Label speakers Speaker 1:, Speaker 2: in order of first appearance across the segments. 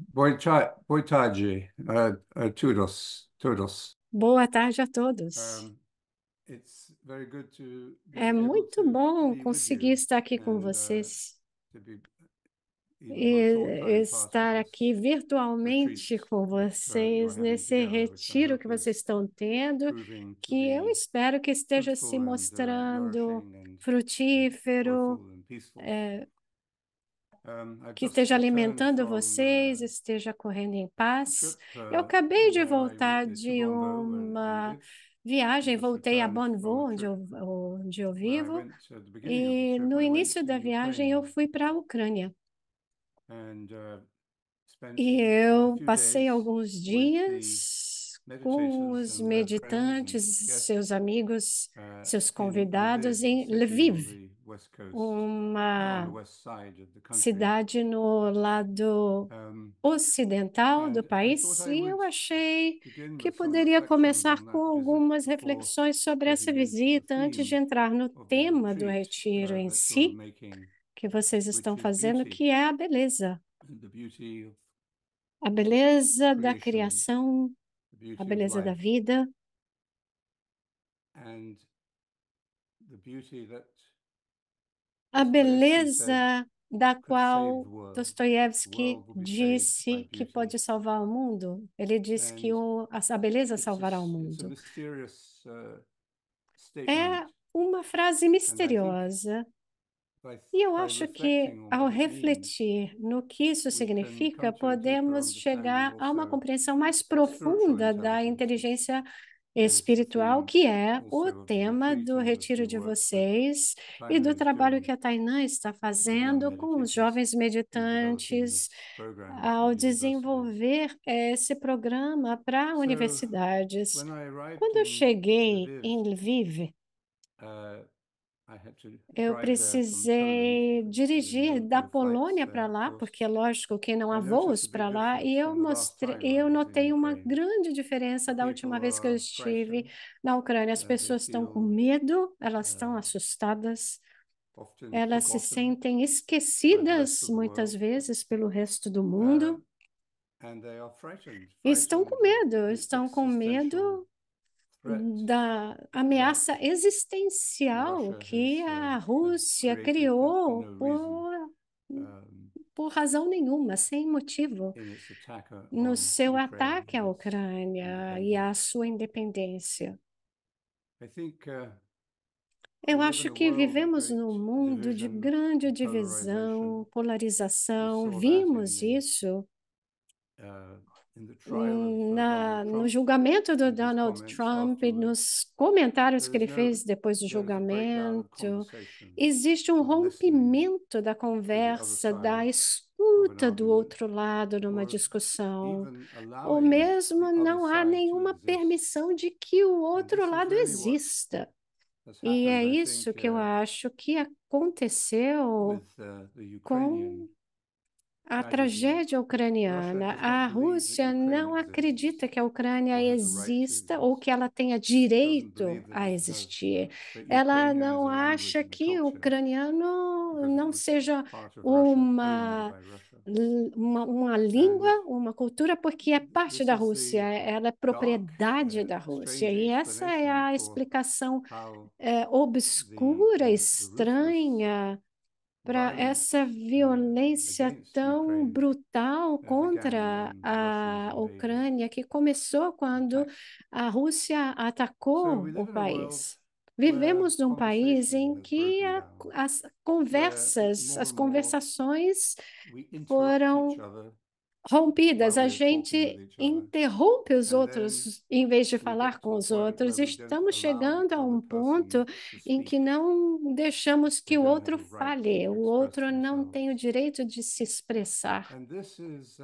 Speaker 1: Boa tarde a todos.
Speaker 2: Boa tarde a todos.
Speaker 1: Um, it's very good to
Speaker 2: É
Speaker 1: be able
Speaker 2: muito
Speaker 1: to
Speaker 2: bom
Speaker 1: be with
Speaker 2: conseguir
Speaker 1: you
Speaker 2: estar aqui com
Speaker 1: and
Speaker 2: vocês
Speaker 1: to be even for a short
Speaker 2: e
Speaker 1: time part of
Speaker 2: estar aqui
Speaker 1: this retreat
Speaker 2: virtualmente com
Speaker 1: you are
Speaker 2: vocês
Speaker 1: having
Speaker 2: nesse
Speaker 1: together, which I
Speaker 2: retiro que
Speaker 1: hope
Speaker 2: vocês
Speaker 1: is
Speaker 2: estão tendo,
Speaker 1: proving to
Speaker 2: que eu
Speaker 1: be
Speaker 2: espero que esteja se
Speaker 1: fruitful and
Speaker 2: mostrando
Speaker 1: nourishing and
Speaker 2: frutífero,
Speaker 1: joyful and peaceful.
Speaker 2: é,
Speaker 1: I've
Speaker 2: que
Speaker 1: just
Speaker 2: esteja
Speaker 1: returned
Speaker 2: alimentando
Speaker 1: from
Speaker 2: vocês, esteja correndo em
Speaker 1: a
Speaker 2: paz.
Speaker 1: trip
Speaker 2: Eu acabei de
Speaker 1: where
Speaker 2: voltar
Speaker 1: to
Speaker 2: de
Speaker 1: Bonvo, where I
Speaker 2: uma
Speaker 1: live. I've
Speaker 2: viagem,
Speaker 1: just
Speaker 2: voltei a
Speaker 1: returned from a
Speaker 2: Bonvo,
Speaker 1: trip
Speaker 2: onde eu
Speaker 1: where I
Speaker 2: vivo,
Speaker 1: went at the beginning of the
Speaker 2: e
Speaker 1: trip,
Speaker 2: no
Speaker 1: I went
Speaker 2: início
Speaker 1: to
Speaker 2: da viagem eu
Speaker 1: Ukraine
Speaker 2: fui para a Ucrânia.
Speaker 1: and spent
Speaker 2: E
Speaker 1: a
Speaker 2: eu
Speaker 1: few
Speaker 2: passei
Speaker 1: days
Speaker 2: alguns
Speaker 1: with the
Speaker 2: dias com
Speaker 1: meditators
Speaker 2: os
Speaker 1: and their friends and
Speaker 2: meditantes, seus
Speaker 1: guests
Speaker 2: amigos, seus
Speaker 1: in
Speaker 2: convidados
Speaker 1: Lviv, a
Speaker 2: em
Speaker 1: city on
Speaker 2: Lviv,
Speaker 1: the west coast, on the
Speaker 2: uma
Speaker 1: west side of the country.
Speaker 2: cidade no lado
Speaker 1: Um,
Speaker 2: ocidental do
Speaker 1: and I thought
Speaker 2: país,
Speaker 1: I
Speaker 2: e
Speaker 1: would
Speaker 2: eu achei
Speaker 1: begin
Speaker 2: que
Speaker 1: with some
Speaker 2: poderia
Speaker 1: reflections
Speaker 2: começar
Speaker 1: on
Speaker 2: com
Speaker 1: that visit
Speaker 2: algumas
Speaker 1: before
Speaker 2: reflexões sobre essa
Speaker 1: getting into the
Speaker 2: visita, antes de
Speaker 1: theme
Speaker 2: entrar no
Speaker 1: of the
Speaker 2: tema do
Speaker 1: retreat
Speaker 2: retiro em
Speaker 1: that you're
Speaker 2: si,
Speaker 1: making,
Speaker 2: que vocês estão
Speaker 1: which is
Speaker 2: fazendo,
Speaker 1: beauty,
Speaker 2: que é a beleza.
Speaker 1: the beauty of
Speaker 2: A beleza da
Speaker 1: creation,
Speaker 2: criação,
Speaker 1: the
Speaker 2: a
Speaker 1: beauty of
Speaker 2: beleza da
Speaker 1: life,
Speaker 2: vida,
Speaker 1: and the beauty that
Speaker 2: a
Speaker 1: Dostoevsky said
Speaker 2: beleza da
Speaker 1: could save the
Speaker 2: qual
Speaker 1: world. The
Speaker 2: Dostoiévski
Speaker 1: world will be saved by
Speaker 2: disse que
Speaker 1: beauty.
Speaker 2: pode salvar o mundo. Ele disse que
Speaker 1: And
Speaker 2: a beleza salvará o
Speaker 1: it's a
Speaker 2: mundo.
Speaker 1: mysterious statement.
Speaker 2: É uma frase
Speaker 1: And I think
Speaker 2: misteriosa. E eu
Speaker 1: by
Speaker 2: acho que,
Speaker 1: reflecting on
Speaker 2: ao
Speaker 1: what it means,
Speaker 2: refletir no que isso
Speaker 1: we can
Speaker 2: significa,
Speaker 1: come to a deeper
Speaker 2: podemos
Speaker 1: understanding
Speaker 2: chegar a uma
Speaker 1: also
Speaker 2: compreensão mais
Speaker 1: of spiritual
Speaker 2: profunda da
Speaker 1: intelligence, which
Speaker 2: inteligência
Speaker 1: is the
Speaker 2: espiritual,
Speaker 1: theme
Speaker 2: que é o
Speaker 1: also of the
Speaker 2: tema
Speaker 1: retreat
Speaker 2: do
Speaker 1: and of the
Speaker 2: retiro de
Speaker 1: work that
Speaker 2: vocês e
Speaker 1: Taina
Speaker 2: do
Speaker 1: is
Speaker 2: trabalho que
Speaker 1: doing
Speaker 2: a Tainã está
Speaker 1: with young
Speaker 2: fazendo com os
Speaker 1: meditators
Speaker 2: jovens
Speaker 1: in developing
Speaker 2: meditantes
Speaker 1: this program for
Speaker 2: ao
Speaker 1: universities.
Speaker 2: desenvolver esse programa para
Speaker 1: So
Speaker 2: universidades.
Speaker 1: when I arrived
Speaker 2: Quando eu
Speaker 1: in
Speaker 2: cheguei
Speaker 1: Lviv,
Speaker 2: em Lviv,
Speaker 1: uh, I had to
Speaker 2: eu
Speaker 1: drive there from Poland
Speaker 2: precisei
Speaker 1: because there
Speaker 2: dirigir
Speaker 1: are
Speaker 2: da
Speaker 1: no flights
Speaker 2: Polônia
Speaker 1: there,
Speaker 2: para
Speaker 1: of
Speaker 2: lá,
Speaker 1: course.
Speaker 2: porque é lógico que não há
Speaker 1: I
Speaker 2: voos
Speaker 1: noticed a big
Speaker 2: para lá, e
Speaker 1: difference from the last time I
Speaker 2: eu
Speaker 1: was in
Speaker 2: notei uma
Speaker 1: Ukraine.
Speaker 2: grande diferença
Speaker 1: The
Speaker 2: da última
Speaker 1: people
Speaker 2: vez que eu
Speaker 1: are
Speaker 2: estive
Speaker 1: frightened,
Speaker 2: na Ucrânia. As
Speaker 1: they
Speaker 2: pessoas estão com
Speaker 1: feel
Speaker 2: medo, elas estão
Speaker 1: uh,
Speaker 2: assustadas,
Speaker 1: often
Speaker 2: elas se
Speaker 1: forgotten
Speaker 2: sentem
Speaker 1: by the rest
Speaker 2: esquecidas
Speaker 1: of the
Speaker 2: muitas
Speaker 1: world,
Speaker 2: vezes pelo resto do
Speaker 1: uh,
Speaker 2: mundo.
Speaker 1: and they are frightened,
Speaker 2: E
Speaker 1: frightened of the
Speaker 2: estão com
Speaker 1: existential
Speaker 2: medo
Speaker 1: threat
Speaker 2: da
Speaker 1: that
Speaker 2: ameaça existencial
Speaker 1: Russia
Speaker 2: que a
Speaker 1: has
Speaker 2: Rússia
Speaker 1: created for
Speaker 2: criou
Speaker 1: no reason um,
Speaker 2: por razão nenhuma, sem motivo,
Speaker 1: in its attack
Speaker 2: no
Speaker 1: on
Speaker 2: seu
Speaker 1: Ukraine
Speaker 2: ataque
Speaker 1: and
Speaker 2: à
Speaker 1: its
Speaker 2: Ucrânia e à
Speaker 1: independence.
Speaker 2: sua independência.
Speaker 1: I think
Speaker 2: Eu
Speaker 1: we live in
Speaker 2: acho
Speaker 1: a
Speaker 2: que
Speaker 1: world of
Speaker 2: vivemos
Speaker 1: great
Speaker 2: num mundo de
Speaker 1: division
Speaker 2: grande
Speaker 1: and polarization.
Speaker 2: divisão,
Speaker 1: We
Speaker 2: polarização.
Speaker 1: saw that in
Speaker 2: Vimos isso
Speaker 1: uh, the trial of Donald
Speaker 2: no
Speaker 1: Trump
Speaker 2: julgamento do
Speaker 1: and his
Speaker 2: Donald
Speaker 1: comments
Speaker 2: Trump e
Speaker 1: afterwards.
Speaker 2: nos comentários
Speaker 1: There
Speaker 2: que
Speaker 1: is
Speaker 2: ele
Speaker 1: no
Speaker 2: fez depois do
Speaker 1: there is a breakdown of
Speaker 2: julgamento.
Speaker 1: conversation,
Speaker 2: Existe um
Speaker 1: of listening
Speaker 2: rompimento da
Speaker 1: to the other
Speaker 2: conversa, da
Speaker 1: side of an
Speaker 2: escuta do
Speaker 1: argument,
Speaker 2: outro lado numa
Speaker 1: or
Speaker 2: discussão,
Speaker 1: even
Speaker 2: ou
Speaker 1: allowing the
Speaker 2: mesmo
Speaker 1: other
Speaker 2: não há
Speaker 1: side to
Speaker 2: nenhuma
Speaker 1: exist.
Speaker 2: permissão de que o
Speaker 1: And
Speaker 2: outro
Speaker 1: this is
Speaker 2: lado
Speaker 1: really what
Speaker 2: exista.
Speaker 1: has
Speaker 2: E
Speaker 1: happened,
Speaker 2: é
Speaker 1: I
Speaker 2: isso
Speaker 1: think,
Speaker 2: que eu acho que aconteceu
Speaker 1: with the Ukrainian
Speaker 2: com a
Speaker 1: tragedy.
Speaker 2: tragédia
Speaker 1: Russia
Speaker 2: ucraniana.
Speaker 1: does
Speaker 2: A
Speaker 1: not believe that
Speaker 2: Rússia
Speaker 1: Ukraine
Speaker 2: não
Speaker 1: exists
Speaker 2: acredita que a Ucrânia
Speaker 1: or has a right to
Speaker 2: exista ou
Speaker 1: exist.
Speaker 2: que ela tenha
Speaker 1: It doesn't
Speaker 2: direito
Speaker 1: believe that
Speaker 2: a
Speaker 1: it has
Speaker 2: existir.
Speaker 1: that
Speaker 2: Ela
Speaker 1: Ukrainian is
Speaker 2: não
Speaker 1: a language
Speaker 2: acha
Speaker 1: and a
Speaker 2: que o
Speaker 1: culture
Speaker 2: ucraniano
Speaker 1: because it
Speaker 2: não
Speaker 1: was
Speaker 2: seja
Speaker 1: part of Russia, owned
Speaker 2: uma,
Speaker 1: by Russia.
Speaker 2: uma
Speaker 1: And
Speaker 2: língua, uma cultura, porque é parte
Speaker 1: this
Speaker 2: da
Speaker 1: is
Speaker 2: Rússia,
Speaker 1: the
Speaker 2: ela é
Speaker 1: dark,
Speaker 2: propriedade da Rússia.
Speaker 1: strange
Speaker 2: E essa é
Speaker 1: explanation
Speaker 2: a
Speaker 1: for
Speaker 2: explicação
Speaker 1: how
Speaker 2: obscura,
Speaker 1: the ruthless
Speaker 2: estranha, para essa
Speaker 1: violence
Speaker 2: violência
Speaker 1: against
Speaker 2: tão
Speaker 1: Ukraine
Speaker 2: brutal
Speaker 1: began
Speaker 2: contra
Speaker 1: when Russia was
Speaker 2: a
Speaker 1: invaded,
Speaker 2: Ucrânia, que começou quando
Speaker 1: attacked.
Speaker 2: a Rússia
Speaker 1: So
Speaker 2: atacou
Speaker 1: we
Speaker 2: o
Speaker 1: live in a world
Speaker 2: país.
Speaker 1: where
Speaker 2: Vivemos num país
Speaker 1: conversation
Speaker 2: em
Speaker 1: has
Speaker 2: que
Speaker 1: broken down,
Speaker 2: as
Speaker 1: where
Speaker 2: conversas,
Speaker 1: more
Speaker 2: as
Speaker 1: and more
Speaker 2: conversações
Speaker 1: we interrupt each
Speaker 2: foram
Speaker 1: other
Speaker 2: rompidas,
Speaker 1: while
Speaker 2: a
Speaker 1: we're talking with
Speaker 2: gente
Speaker 1: each other,
Speaker 2: interrompe os
Speaker 1: and then
Speaker 2: outros em vez de
Speaker 1: we
Speaker 2: falar
Speaker 1: get
Speaker 2: com
Speaker 1: to the
Speaker 2: os
Speaker 1: point where
Speaker 2: outros.
Speaker 1: we don't
Speaker 2: Estamos
Speaker 1: allow the
Speaker 2: chegando a
Speaker 1: other
Speaker 2: um ponto
Speaker 1: person to
Speaker 2: em que
Speaker 1: speak.
Speaker 2: não deixamos
Speaker 1: They
Speaker 2: que o
Speaker 1: don't have
Speaker 2: outro
Speaker 1: a right to
Speaker 2: fale, o
Speaker 1: express
Speaker 2: outro não tem o
Speaker 1: themselves.
Speaker 2: direito de se expressar.
Speaker 1: And this is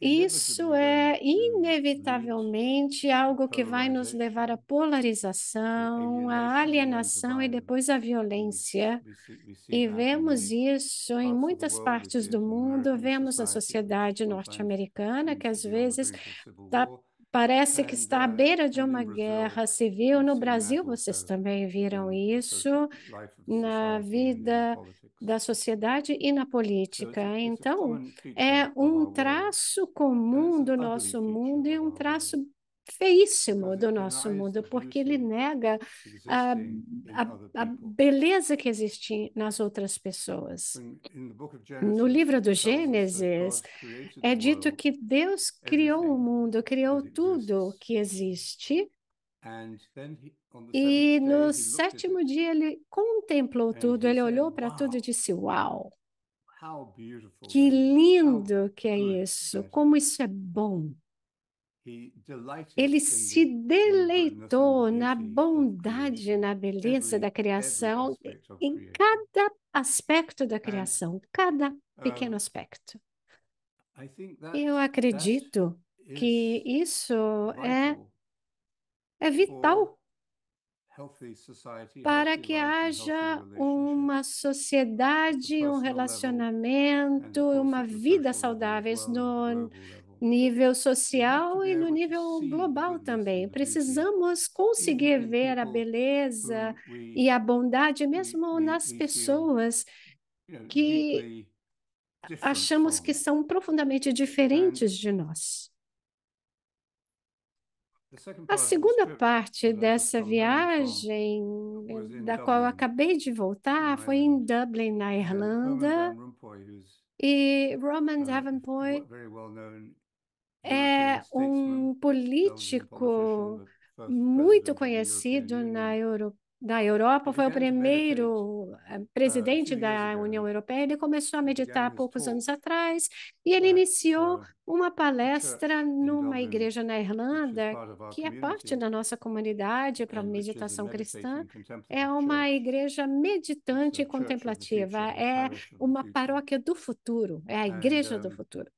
Speaker 2: Isso
Speaker 1: inevitably going
Speaker 2: é
Speaker 1: to lead
Speaker 2: inevitavelmente
Speaker 1: to
Speaker 2: algo que vai nos levar à
Speaker 1: polarization, to
Speaker 2: polarização, à
Speaker 1: alienation, and then to
Speaker 2: alienação e depois
Speaker 1: violence.
Speaker 2: à
Speaker 1: And
Speaker 2: violência.
Speaker 1: we see
Speaker 2: E
Speaker 1: that in
Speaker 2: vemos
Speaker 1: many
Speaker 2: isso em
Speaker 1: parts of the
Speaker 2: muitas
Speaker 1: world. We
Speaker 2: partes
Speaker 1: see
Speaker 2: do
Speaker 1: it in
Speaker 2: mundo.
Speaker 1: American
Speaker 2: Vemos a
Speaker 1: society, which
Speaker 2: sociedade
Speaker 1: sometimes
Speaker 2: norte-americana, que
Speaker 1: seems to
Speaker 2: às
Speaker 1: be on the
Speaker 2: vezes
Speaker 1: brink of civil
Speaker 2: tá,
Speaker 1: war.
Speaker 2: parece que
Speaker 1: And
Speaker 2: está à beira de
Speaker 1: and
Speaker 2: uma
Speaker 1: in Brazil,
Speaker 2: guerra civil.
Speaker 1: we've
Speaker 2: No
Speaker 1: seen
Speaker 2: Brasil,
Speaker 1: that
Speaker 2: vocês
Speaker 1: also
Speaker 2: também viram
Speaker 1: in the
Speaker 2: isso
Speaker 1: social life of the
Speaker 2: na
Speaker 1: society and in the
Speaker 2: vida
Speaker 1: politics.
Speaker 2: da sociedade e na política. Então, é
Speaker 1: of
Speaker 2: um
Speaker 1: our world,
Speaker 2: traço
Speaker 1: and
Speaker 2: comum
Speaker 1: it's
Speaker 2: do
Speaker 1: an ugly
Speaker 2: nosso
Speaker 1: feature
Speaker 2: mundo e
Speaker 1: of
Speaker 2: um
Speaker 1: our
Speaker 2: traço
Speaker 1: world
Speaker 2: feíssimo
Speaker 1: because
Speaker 2: do
Speaker 1: it
Speaker 2: nosso
Speaker 1: denies
Speaker 2: mundo,
Speaker 1: the
Speaker 2: porque ele
Speaker 1: beauty
Speaker 2: nega a,
Speaker 1: existing in other
Speaker 2: a
Speaker 1: people.
Speaker 2: beleza que existe nas outras pessoas.
Speaker 1: In the book of
Speaker 2: No
Speaker 1: Genesis,
Speaker 2: livro do
Speaker 1: it tells us that
Speaker 2: Gênesis,
Speaker 1: God created
Speaker 2: é
Speaker 1: the
Speaker 2: dito
Speaker 1: world,
Speaker 2: que Deus criou o
Speaker 1: everything
Speaker 2: mundo, criou
Speaker 1: that
Speaker 2: tudo
Speaker 1: exists,
Speaker 2: que existe,
Speaker 1: and then on the
Speaker 2: e
Speaker 1: seventh day
Speaker 2: no
Speaker 1: he looked at
Speaker 2: sétimo
Speaker 1: it
Speaker 2: dia ele contemplou
Speaker 1: and
Speaker 2: tudo,
Speaker 1: he
Speaker 2: ele
Speaker 1: said,
Speaker 2: olhou para tudo e
Speaker 1: "Wow,
Speaker 2: disse: Uau,
Speaker 1: how beautiful
Speaker 2: que
Speaker 1: that is! How
Speaker 2: lindo que é
Speaker 1: good
Speaker 2: isso,
Speaker 1: that
Speaker 2: como
Speaker 1: is!"
Speaker 2: isso é bom.
Speaker 1: He delighted
Speaker 2: Ele
Speaker 1: in
Speaker 2: se
Speaker 1: the goodness and the
Speaker 2: deleitou na
Speaker 1: beauty of
Speaker 2: bondade,
Speaker 1: creation,
Speaker 2: na beleza da
Speaker 1: every
Speaker 2: criação,
Speaker 1: aspect of
Speaker 2: em
Speaker 1: creation.
Speaker 2: cada aspecto da
Speaker 1: And
Speaker 2: criação, cada pequeno
Speaker 1: um,
Speaker 2: aspecto.
Speaker 1: I think
Speaker 2: Eu
Speaker 1: that
Speaker 2: acredito que
Speaker 1: is
Speaker 2: isso é,
Speaker 1: vital
Speaker 2: é
Speaker 1: for
Speaker 2: vital
Speaker 1: healthy society,
Speaker 2: para
Speaker 1: healthy
Speaker 2: que
Speaker 1: life, and healthy
Speaker 2: haja uma
Speaker 1: relationships at the
Speaker 2: sociedade, um
Speaker 1: personal level, and
Speaker 2: relacionamento,
Speaker 1: of course
Speaker 2: uma
Speaker 1: at the
Speaker 2: vida
Speaker 1: social level as
Speaker 2: saudáveis
Speaker 1: well, and the
Speaker 2: no
Speaker 1: global level.
Speaker 2: nível
Speaker 1: We have to
Speaker 2: social
Speaker 1: be
Speaker 2: e no
Speaker 1: able to
Speaker 2: nível
Speaker 1: see the
Speaker 2: global
Speaker 1: goodness
Speaker 2: também.
Speaker 1: and the beauty,
Speaker 2: Precisamos
Speaker 1: even
Speaker 2: conseguir
Speaker 1: in
Speaker 2: ver a
Speaker 1: people
Speaker 2: beleza
Speaker 1: whom we
Speaker 2: e a bondade
Speaker 1: we
Speaker 2: mesmo
Speaker 1: we
Speaker 2: nas
Speaker 1: we feel,
Speaker 2: pessoas que
Speaker 1: deeply different
Speaker 2: achamos que
Speaker 1: from.
Speaker 2: são profundamente
Speaker 1: And
Speaker 2: diferentes de nós.
Speaker 1: the second
Speaker 2: A
Speaker 1: part of this
Speaker 2: segunda
Speaker 1: trip
Speaker 2: parte
Speaker 1: that I've just
Speaker 2: dessa
Speaker 1: come home from
Speaker 2: viagem,
Speaker 1: was in
Speaker 2: da qual eu
Speaker 1: Dublin,
Speaker 2: acabei de
Speaker 1: in
Speaker 2: voltar, foi
Speaker 1: Ireland.
Speaker 2: em Dublin, na
Speaker 1: And Herman
Speaker 2: Irlanda,
Speaker 1: Van Rompuy, who's
Speaker 2: e Roman
Speaker 1: a
Speaker 2: Davenport
Speaker 1: very well-known European
Speaker 2: é
Speaker 1: statesman,
Speaker 2: um
Speaker 1: Belgian politician,
Speaker 2: político
Speaker 1: but first
Speaker 2: muito
Speaker 1: president of the European
Speaker 2: conhecido
Speaker 1: Union.
Speaker 2: na Europa,
Speaker 1: He
Speaker 2: foi o
Speaker 1: began to meditate
Speaker 2: primeiro
Speaker 1: a
Speaker 2: presidente
Speaker 1: few years
Speaker 2: da
Speaker 1: ago.
Speaker 2: União Europeia. Ele começou a
Speaker 1: He
Speaker 2: meditar
Speaker 1: began
Speaker 2: há
Speaker 1: his
Speaker 2: poucos anos
Speaker 1: talk
Speaker 2: atrás e ele
Speaker 1: at
Speaker 2: iniciou uma
Speaker 1: a church
Speaker 2: palestra
Speaker 1: in
Speaker 2: numa
Speaker 1: Dublin,
Speaker 2: igreja na
Speaker 1: which is
Speaker 2: Irlanda,
Speaker 1: part of our
Speaker 2: que é parte
Speaker 1: community
Speaker 2: da nossa comunidade para
Speaker 1: and which is a
Speaker 2: meditação cristã.
Speaker 1: meditating
Speaker 2: É
Speaker 1: contemplative
Speaker 2: uma
Speaker 1: church.
Speaker 2: igreja
Speaker 1: It's
Speaker 2: meditante
Speaker 1: a
Speaker 2: e
Speaker 1: church of the
Speaker 2: contemplativa,
Speaker 1: future, a
Speaker 2: é
Speaker 1: parish of the
Speaker 2: uma
Speaker 1: future.
Speaker 2: paróquia do futuro, é a
Speaker 1: And
Speaker 2: igreja do futuro.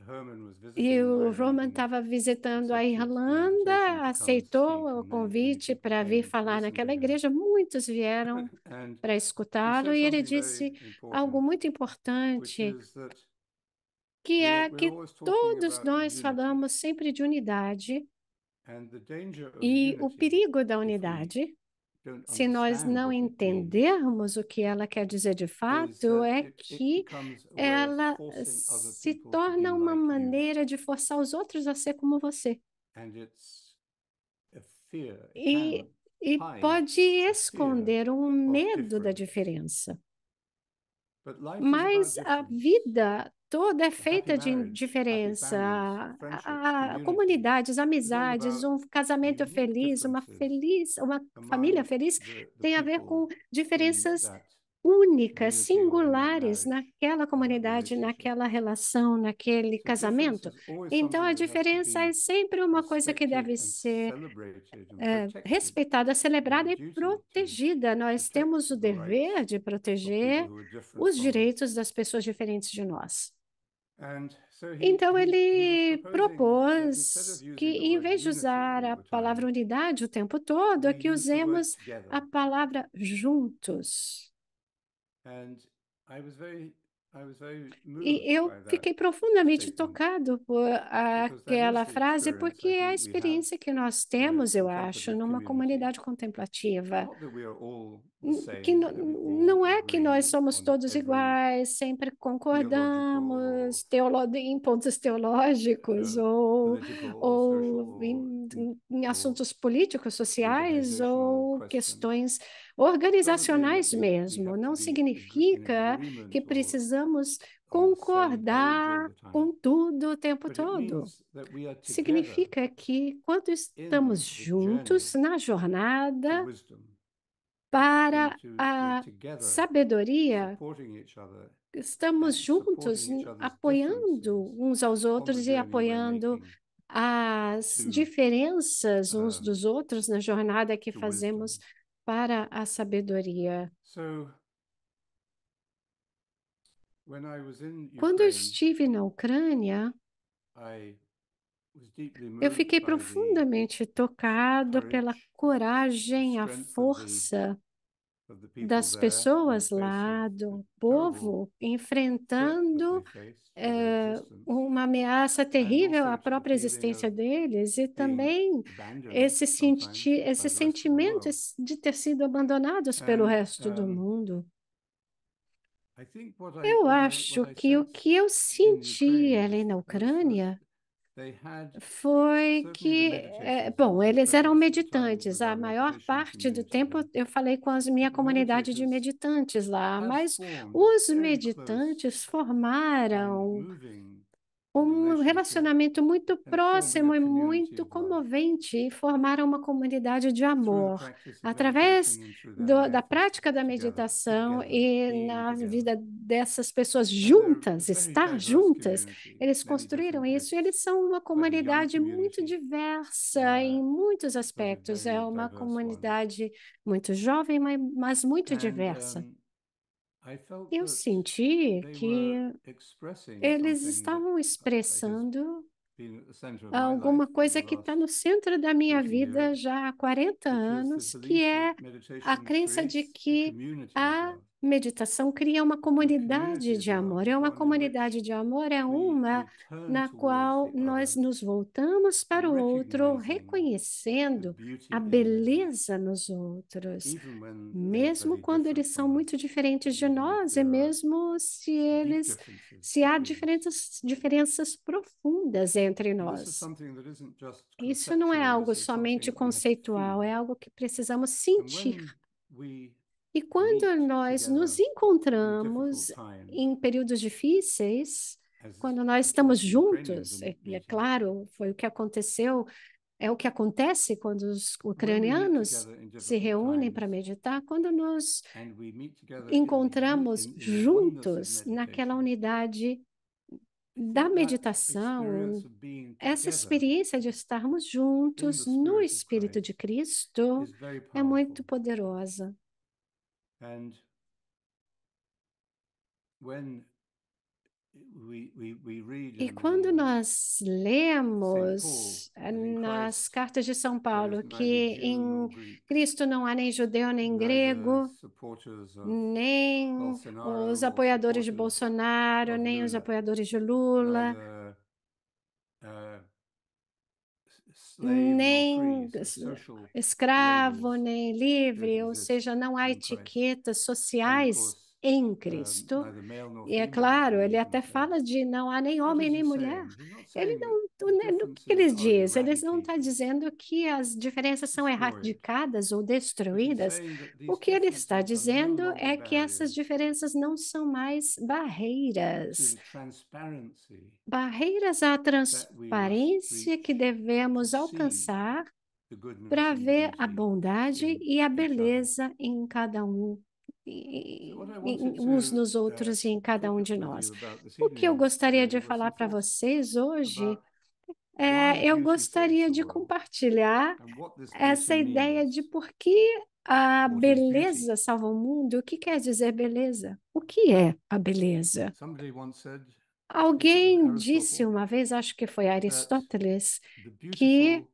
Speaker 1: Herman was
Speaker 2: E
Speaker 1: visiting
Speaker 2: o
Speaker 1: Ireland
Speaker 2: Roman
Speaker 1: and
Speaker 2: estava visitando a
Speaker 1: accepted the invitation
Speaker 2: Irlanda,
Speaker 1: to come and
Speaker 2: aceitou
Speaker 1: speak,
Speaker 2: o
Speaker 1: and many
Speaker 2: convite
Speaker 1: people
Speaker 2: para vir
Speaker 1: came to
Speaker 2: falar
Speaker 1: listen to
Speaker 2: naquela
Speaker 1: him.
Speaker 2: igreja. Muitos vieram
Speaker 1: And
Speaker 2: para
Speaker 1: he
Speaker 2: escutá-lo
Speaker 1: said
Speaker 2: e ele
Speaker 1: something
Speaker 2: disse
Speaker 1: very
Speaker 2: algo
Speaker 1: important,
Speaker 2: muito
Speaker 1: which
Speaker 2: importante,
Speaker 1: is that
Speaker 2: que é
Speaker 1: we're
Speaker 2: que
Speaker 1: always talking
Speaker 2: todos
Speaker 1: about
Speaker 2: nós
Speaker 1: unity
Speaker 2: falamos sempre de unidade
Speaker 1: and the danger of
Speaker 2: e o
Speaker 1: unity,
Speaker 2: perigo da
Speaker 1: if we
Speaker 2: unidade,
Speaker 1: don't
Speaker 2: se nós
Speaker 1: understand
Speaker 2: não
Speaker 1: what it means,
Speaker 2: entendermos o que ela quer dizer de
Speaker 1: is
Speaker 2: fato,
Speaker 1: that
Speaker 2: é
Speaker 1: it
Speaker 2: que
Speaker 1: becomes a way of
Speaker 2: ela
Speaker 1: forcing other
Speaker 2: se
Speaker 1: people to be
Speaker 2: torna uma
Speaker 1: like you.
Speaker 2: maneira de forçar os outros a ser como você.
Speaker 1: And it's a fear, it can
Speaker 2: E, e
Speaker 1: hide
Speaker 2: pode
Speaker 1: a fear
Speaker 2: esconder um
Speaker 1: of
Speaker 2: medo da
Speaker 1: difference.
Speaker 2: diferença.
Speaker 1: But life is about
Speaker 2: Mas a
Speaker 1: difference.
Speaker 2: vida toda é
Speaker 1: A happy
Speaker 2: feita de
Speaker 1: marriage, happy
Speaker 2: diferença.
Speaker 1: families, friendships, community
Speaker 2: Comunidades,
Speaker 1: is all
Speaker 2: amizades,
Speaker 1: about
Speaker 2: um casamento
Speaker 1: unique
Speaker 2: feliz,
Speaker 1: differences
Speaker 2: uma família
Speaker 1: among
Speaker 2: feliz
Speaker 1: the
Speaker 2: tem a ver
Speaker 1: people
Speaker 2: com
Speaker 1: in
Speaker 2: diferenças
Speaker 1: that
Speaker 2: únicas,
Speaker 1: community or in that
Speaker 2: singulares
Speaker 1: marriage,
Speaker 2: naquela
Speaker 1: in that
Speaker 2: comunidade,
Speaker 1: relationship.
Speaker 2: naquela relação, naquele
Speaker 1: So difference
Speaker 2: casamento.
Speaker 1: is always
Speaker 2: Então,
Speaker 1: something
Speaker 2: a
Speaker 1: that has to
Speaker 2: diferença é
Speaker 1: be
Speaker 2: sempre uma coisa que
Speaker 1: respected
Speaker 2: deve
Speaker 1: and
Speaker 2: ser
Speaker 1: celebrated and protected.
Speaker 2: respeitada,
Speaker 1: We have
Speaker 2: celebrada
Speaker 1: a
Speaker 2: e
Speaker 1: duty to
Speaker 2: protegida. Nós
Speaker 1: protect
Speaker 2: temos o
Speaker 1: the
Speaker 2: dever
Speaker 1: rights
Speaker 2: de
Speaker 1: of people
Speaker 2: proteger
Speaker 1: who are different
Speaker 2: os
Speaker 1: from us.
Speaker 2: direitos das pessoas diferentes de nós.
Speaker 1: And so
Speaker 2: Então,
Speaker 1: he was
Speaker 2: ele
Speaker 1: proposing that instead of
Speaker 2: propôs que,
Speaker 1: using the
Speaker 2: em
Speaker 1: word
Speaker 2: vez de
Speaker 1: unity
Speaker 2: usar
Speaker 1: all
Speaker 2: a
Speaker 1: the
Speaker 2: palavra
Speaker 1: time,
Speaker 2: unidade o tempo todo, é
Speaker 1: we
Speaker 2: que
Speaker 1: use the word
Speaker 2: usemos
Speaker 1: together.
Speaker 2: a palavra juntos.
Speaker 1: And I was very
Speaker 2: E
Speaker 1: moved
Speaker 2: eu
Speaker 1: by that
Speaker 2: fiquei profundamente
Speaker 1: statement
Speaker 2: tocado por
Speaker 1: because that is
Speaker 2: aquela
Speaker 1: the
Speaker 2: frase,
Speaker 1: experience
Speaker 2: porque
Speaker 1: I
Speaker 2: é a
Speaker 1: think we have
Speaker 2: experiência que nós
Speaker 1: in a
Speaker 2: temos, eu acho,
Speaker 1: contemplative
Speaker 2: numa
Speaker 1: community.
Speaker 2: comunidade contemplativa.
Speaker 1: Not that we are all the
Speaker 2: Que
Speaker 1: same, that we all
Speaker 2: não é que nós
Speaker 1: agree
Speaker 2: somos
Speaker 1: on
Speaker 2: todos
Speaker 1: every
Speaker 2: iguais, sempre
Speaker 1: theological or
Speaker 2: concordamos em pontos teológicos
Speaker 1: political or social
Speaker 2: ou
Speaker 1: or,
Speaker 2: em
Speaker 1: or
Speaker 2: assuntos políticos, sociais
Speaker 1: organizational
Speaker 2: ou
Speaker 1: questions.
Speaker 2: questões
Speaker 1: Doesn't mean that
Speaker 2: organizacionais
Speaker 1: we
Speaker 2: mesmo.
Speaker 1: have to
Speaker 2: Não
Speaker 1: be in
Speaker 2: significa que
Speaker 1: agreement or
Speaker 2: precisamos
Speaker 1: on the same page all
Speaker 2: concordar
Speaker 1: the time.
Speaker 2: com tudo o tempo
Speaker 1: But it
Speaker 2: todo.
Speaker 1: means that we are together
Speaker 2: Significa que quando estamos
Speaker 1: in the journey
Speaker 2: juntos na
Speaker 1: to
Speaker 2: jornada
Speaker 1: wisdom and
Speaker 2: para
Speaker 1: we're
Speaker 2: a
Speaker 1: together
Speaker 2: sabedoria,
Speaker 1: supporting each other
Speaker 2: estamos
Speaker 1: and
Speaker 2: juntos
Speaker 1: supporting each other's
Speaker 2: apoiando
Speaker 1: differences
Speaker 2: uns aos
Speaker 1: on the
Speaker 2: outros e
Speaker 1: journey we're
Speaker 2: apoiando
Speaker 1: making
Speaker 2: as
Speaker 1: to
Speaker 2: diferenças uns
Speaker 1: um,
Speaker 2: dos outros na jornada que
Speaker 1: to wisdom.
Speaker 2: fazemos para a sabedoria.
Speaker 1: So when I was in
Speaker 2: Quando eu
Speaker 1: Ukraine,
Speaker 2: estive na Ucrânia,
Speaker 1: I was deeply
Speaker 2: eu
Speaker 1: moved
Speaker 2: fiquei
Speaker 1: by the
Speaker 2: profundamente tocado pela
Speaker 1: courage, the
Speaker 2: coragem, a
Speaker 1: strength of
Speaker 2: força
Speaker 1: the people
Speaker 2: das
Speaker 1: there in the
Speaker 2: pessoas
Speaker 1: face of
Speaker 2: lá,
Speaker 1: the
Speaker 2: do
Speaker 1: terrible
Speaker 2: povo,
Speaker 1: threat that
Speaker 2: enfrentando
Speaker 1: they faced to their existence,
Speaker 2: uma ameaça
Speaker 1: and
Speaker 2: terrível
Speaker 1: also
Speaker 2: à
Speaker 1: to the
Speaker 2: própria
Speaker 1: feeling of
Speaker 2: existência deles e
Speaker 1: being
Speaker 2: também
Speaker 1: abandoned sometimes by
Speaker 2: esse
Speaker 1: the rest of the
Speaker 2: sentimento
Speaker 1: world.
Speaker 2: de ter sido abandonados pelo
Speaker 1: And
Speaker 2: resto do mundo. Eu acho que o que eu senti ali na Ucrânia foi que, bom, eles eram meditantes. A maior parte do tempo eu falei com a minha comunidade de meditantes lá, mas os meditantes formaram um relacionamento muito próximo e muito comovente e formaram uma comunidade de amor através da prática da meditação e na vida dessas pessoas juntas, estar juntas. Eles construíram isso e eles são uma comunidade muito diversa em muitos aspectos. É uma comunidade muito jovem, mas muito diversa. Eu senti que eles estavam expressando alguma coisa que está no centro da minha vida já há 40 anos, que é a crença de que a meditação cria uma comunidade de amor. E uma comunidade de amor é uma na qual nós nos voltamos para o outro, reconhecendo a beleza nos outros, mesmo quando eles são muito diferentes de nós, e mesmo se há diferenças profundas entre nós. Isso não é algo somente conceitual, é algo que precisamos sentir. E quando nós nos encontramos em períodos difíceis, quando nós estamos juntos, e é claro, foi o que aconteceu, é o que acontece quando os ucranianos se reúnem para meditar, quando nos encontramos juntos naquela unidade da meditação, essa experiência de estarmos juntos no Espírito de Cristo é muito poderosa. E quando nós lemos nas cartas de São Paulo que em Cristo não há nem judeu nem grego, nem os apoiadores de Bolsonaro, nem os apoiadores de Lula, nem escravo, nem livre, ou seja, não há etiquetas sociais em Cristo. E é claro, ele até fala de não há nem homem nem mulher. Ele não, o que ele diz? Ele não está dizendo que as diferenças são erradicadas ou destruídas. O que ele está dizendo é que essas diferenças não são mais barreiras. Barreiras à transparência que devemos alcançar para ver a bondade e a beleza em cada um, uns nos outros e em cada um de nós. O que eu gostaria de falar para vocês hoje eu gostaria de compartilhar essa ideia de por que a beleza salva o mundo. O que quer dizer beleza? O que é a beleza? Alguém disse uma vez, acho que foi Aristóteles, que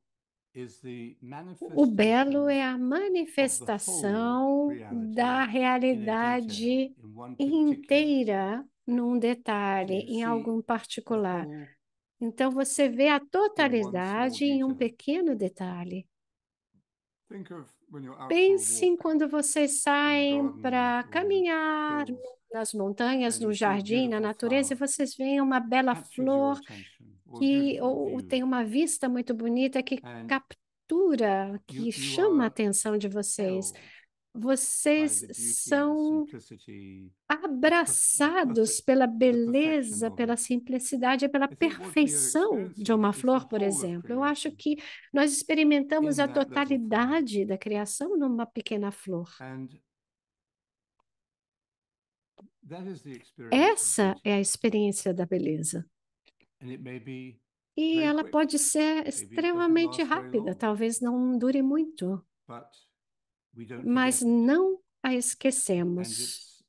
Speaker 2: o belo é a manifestação da realidade inteira num detalhe, em algum particular. Então, você vê a totalidade em um pequeno detalhe. Pensem quando vocês saem para caminhar nas montanhas, no jardim, na natureza, e vocês veem uma bela flor que ou tem uma vista muito bonita que captura, que chama a atenção de vocês. Vocês são abraçados pela beleza, pela simplicidade e pela perfeição de uma flor, por exemplo. Eu acho que nós experimentamos a totalidade da criação numa pequena flor. Essa é a experiência da beleza. E ela pode ser extremamente rápida, talvez não dure muito, mas não a esquecemos.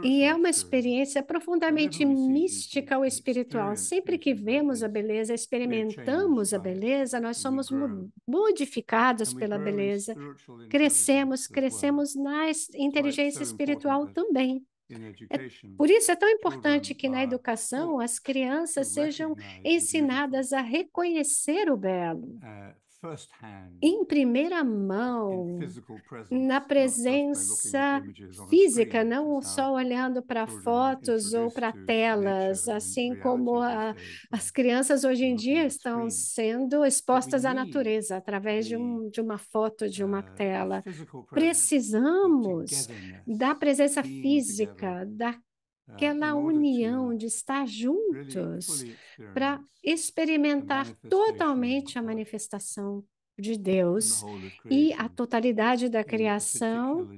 Speaker 2: E é uma experiência profundamente mística ou espiritual. Sempre que vemos a beleza, experimentamos a beleza, nós somos modificados pela beleza, crescemos na inteligência espiritual também. Por isso é tão importante que na educação as crianças sejam ensinadas a reconhecer o belo, em primeira mão, na presença física, não só olhando para fotos ou para telas, assim como as crianças hoje em dia estão sendo expostas à natureza através de uma foto, de uma tela. Precisamos da presença física, daquela união de estar juntos para experimentar totalmente a manifestação de Deus e a totalidade da criação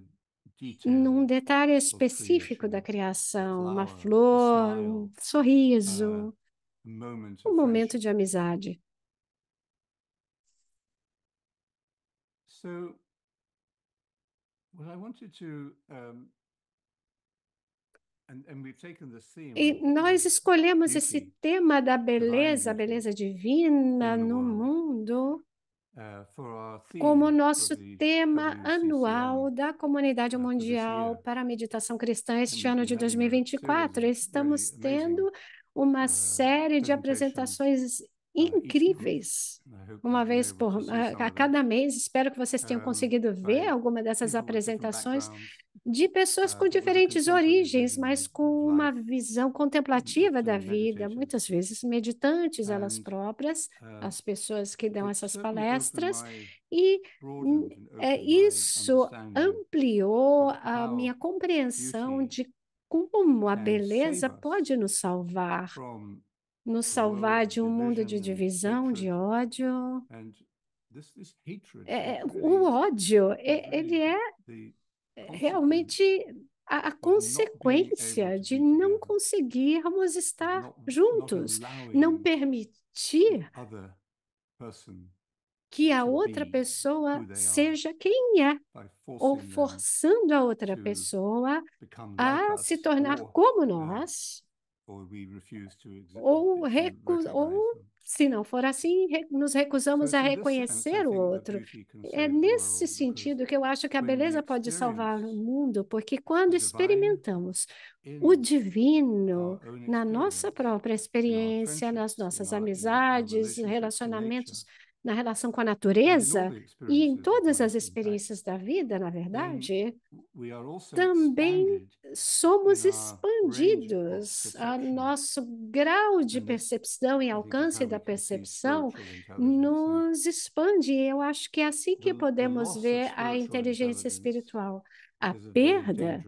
Speaker 2: num detalhe específico da criação, uma flor, um sorriso, um momento de amizade. E nós escolhemos esse tema da beleza, a beleza divina no mundo, como nosso tema anual da Comunidade Mundial para a Meditação Cristã este ano de 2024. Estamos tendo uma série de apresentações incríveis, uma vez a cada mês. Espero que vocês tenham conseguido ver alguma dessas apresentações de pessoas com diferentes origens, mas com uma visão contemplativa da vida, muitas vezes meditantes elas próprias, as pessoas que dão essas palestras, e isso ampliou a minha compreensão de como a beleza pode nos salvar de um mundo de divisão, de ódio. O ódio, ele é realmente a consequência de não conseguirmos estar juntos, não permitir que a outra pessoa seja quem é, ou forçando a outra pessoa a se tornar como nós, ou se não for assim, nos recusamos a reconhecer o outro. É nesse sentido que eu acho que a beleza pode salvar o mundo, porque quando experimentamos o divino na nossa própria experiência, nas nossas amizades, relacionamentos, na relação com a natureza e em todas as experiências da vida, na verdade, também somos expandidos. A nosso grau de percepção e alcance da percepção nos expande. E eu acho que é assim que podemos ver a inteligência espiritual. A perda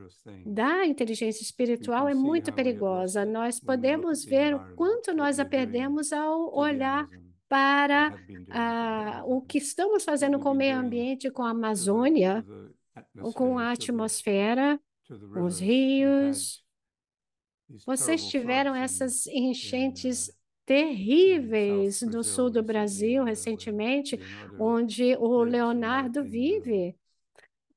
Speaker 2: da inteligência espiritual é muito perigosa. Nós podemos ver o quanto nós a perdemos ao olhar para o que estamos fazendo com o meio ambiente, com a Amazônia, com a atmosfera, com os rios. Vocês tiveram essas enchentes terríveis no sul do Brasil recentemente, onde o Leonardo vive,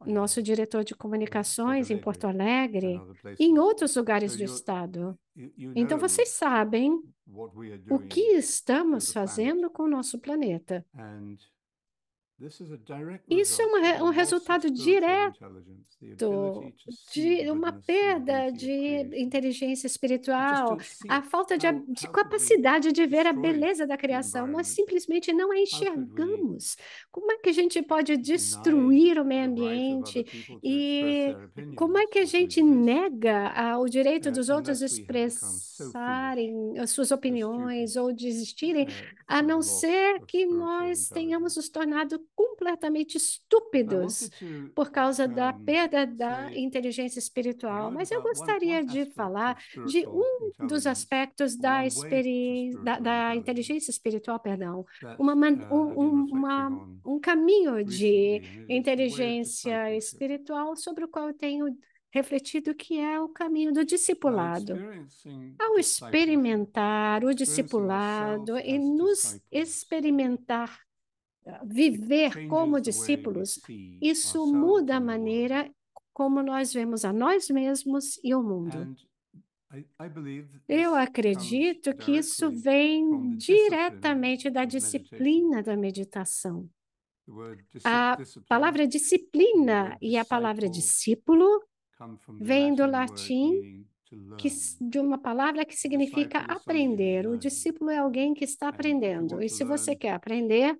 Speaker 2: nosso diretor de comunicações em Porto Alegre, e em outros lugares do estado. Então, vocês sabem o que estamos fazendo com o nosso planeta. Isso é um resultado direto de uma perda de inteligência espiritual, a falta de capacidade de ver a beleza da criação. Nós simplesmente não a enxergamos. Como é que a gente pode destruir o meio ambiente e como é que a gente nega o direito dos outros expressarem as suas opiniões ou desistirem, a não ser que nós tenhamos nos tornado completamente estúpidos por causa da perda da inteligência espiritual. Mas eu gostaria de falar de um dos aspectos da inteligência espiritual, perdão, um caminho de inteligência espiritual sobre o qual eu tenho refletido, que é o caminho do discipulado. Ao experimentar o discipulado e nos experimentar viver como discípulos, isso muda a maneira como nós vemos a nós mesmos e o mundo. Eu acredito que isso vem diretamente da disciplina da meditação. A palavra disciplina e a palavra discípulo vem do latim, de uma palavra que significa aprender. O discípulo é alguém que está aprendendo. E se você quer aprender,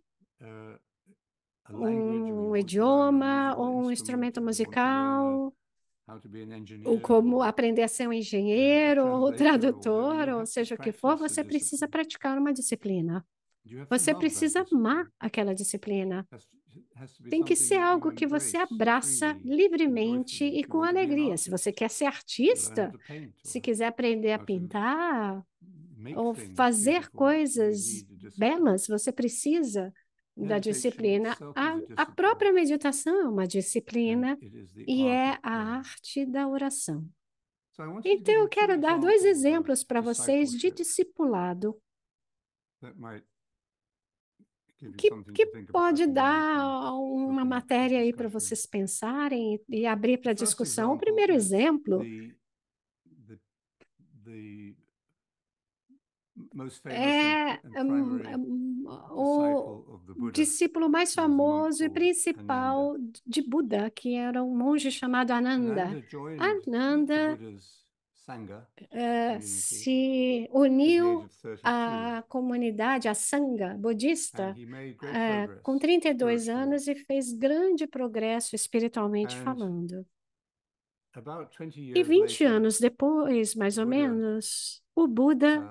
Speaker 2: um idioma ou um instrumento musical, ou como aprender a ser um engenheiro ou tradutor, ou seja o que for, você precisa praticar uma disciplina. Você precisa amar aquela disciplina. Tem que ser algo que você abraça livremente e com alegria. Se você quer ser artista, se quiser aprender a pintar ou fazer coisas belas, você precisa da disciplina. A própria meditação é uma disciplina e é a arte da oração. Então, eu quero dar dois exemplos para vocês de discipulado que pode dar uma matéria aí para vocês pensarem e abrir para discussão. O primeiro exemplo é o discípulo mais famoso e principal de Buda, que era um monge chamado Ananda. Ananda se uniu à comunidade, à Sangha budista, com 32 anos e fez grande progresso espiritualmente falando. E 20 anos depois, mais ou menos, o Buda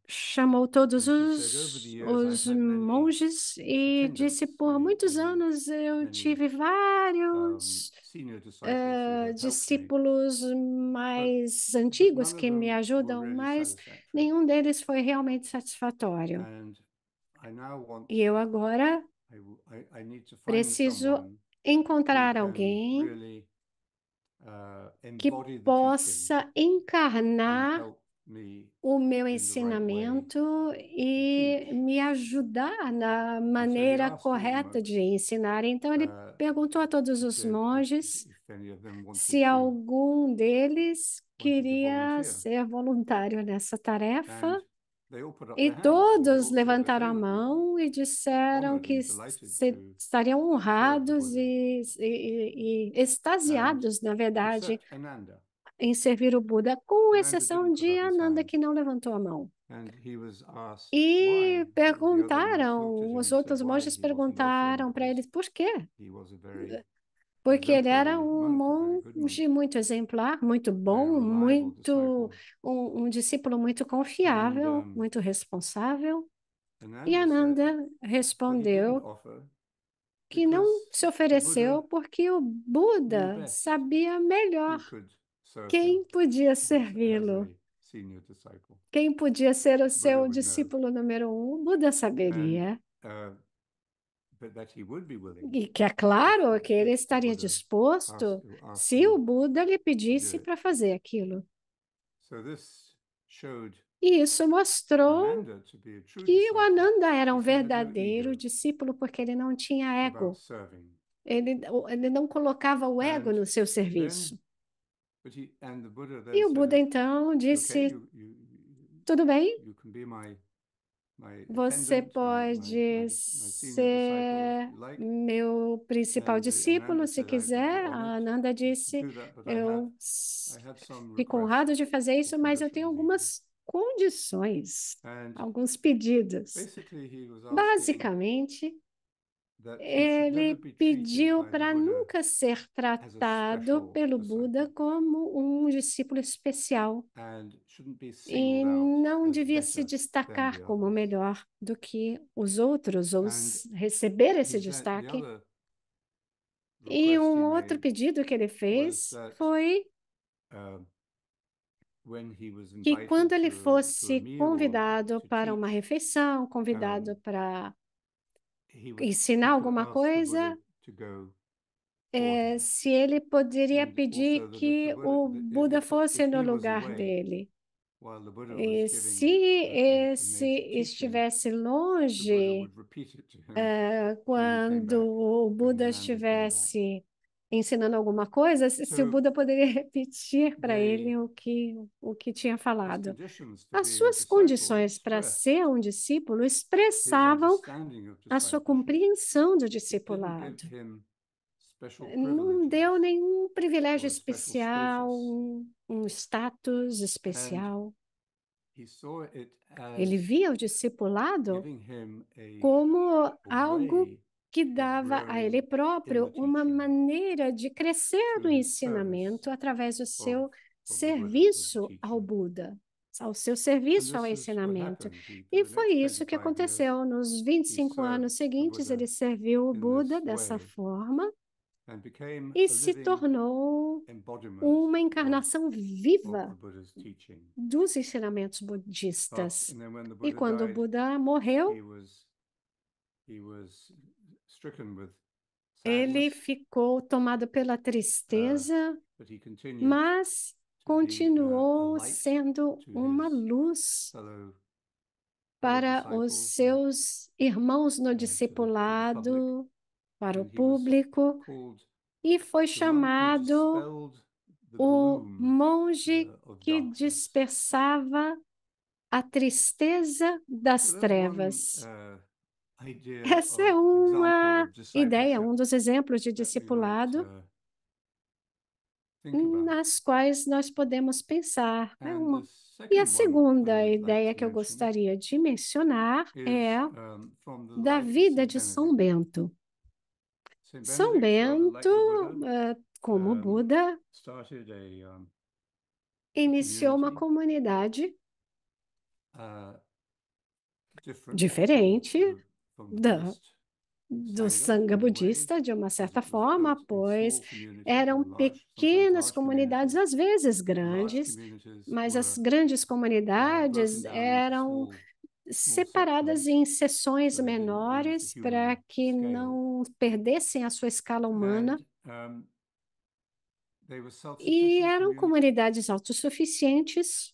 Speaker 2: chamou todos os monges e disse: por muitos anos eu tive vários discípulos mais antigos que me ajudam, mas nenhum deles foi realmente satisfatório. E eu agora preciso encontrar alguém que possa encarnar o meu ensinamento e me ajudar na maneira correta de ensinar. Então, ele perguntou a todos os monges se algum deles queria ser voluntário nessa tarefa. E todos levantaram a mão e disseram que estariam honrados e extasiados, na verdade, em servir o Buda, com exceção de Ananda, que não levantou a mão. E perguntaram, os outros monges perguntaram para ele por quê? Porque ele era um monge muito exemplar, muito bom, um discípulo muito confiável, muito responsável. E Ananda respondeu que não se ofereceu porque o Buda sabia melhor quem podia servi-lo. Quem podia ser o seu discípulo número um, o Buda saberia. E que é claro que ele estaria disposto se o Buda lhe pedisse para fazer aquilo. E isso mostrou que o Ananda era um verdadeiro discípulo porque ele não tinha ego. Ele não colocava o ego no seu serviço. E o Buda então disse: tudo bem, você pode ser meu principal discípulo se quiser. A Ananda disse: eu fico honrado de fazer isso, mas eu tenho algumas condições, alguns pedidos. Basicamente, ele pediu para nunca ser tratado pelo Buda como um discípulo especial e não devia se destacar como melhor do que os outros ou receber esse destaque. E um outro pedido que ele fez foi que quando ele fosse convidado para uma refeição, convidado para ensinar alguma coisa, se ele poderia pedir que o Buda fosse no lugar dele. E se esse estivesse longe, quando o Buda estivesse ensinando alguma coisa, se o Buda poderia repetir para ele o que tinha falado. As suas condições para ser um discípulo expressavam a sua compreensão do discipulado. Não deu nenhum privilégio especial, um status especial. Ele via o discipulado como algo que dava a ele próprio uma maneira de crescer no ensinamento através do seu serviço ao Buda, ao seu serviço ao ensinamento. E foi isso que aconteceu. Nos 25 anos seguintes, ele serviu o Buda dessa forma e se tornou uma encarnação viva dos ensinamentos budistas. E quando o Buda morreu, ele ficou tomado pela tristeza, mas continuou sendo uma luz para os seus irmãos no discipulado, para o público, e foi chamado o monge que dispersava a tristeza das trevas. Essa é uma ideia, um dos exemplos de discipulado nas quais nós podemos pensar. E a segunda ideia que eu gostaria de mencionar é da vida de São Bento. São Bento, como Buda, iniciou uma comunidade diferente do Sangha budista, de uma certa forma, pois eram pequenas comunidades, às vezes grandes, mas as grandes comunidades eram separadas em seções menores para que não perdessem a sua escala humana. E eram comunidades autossuficientes.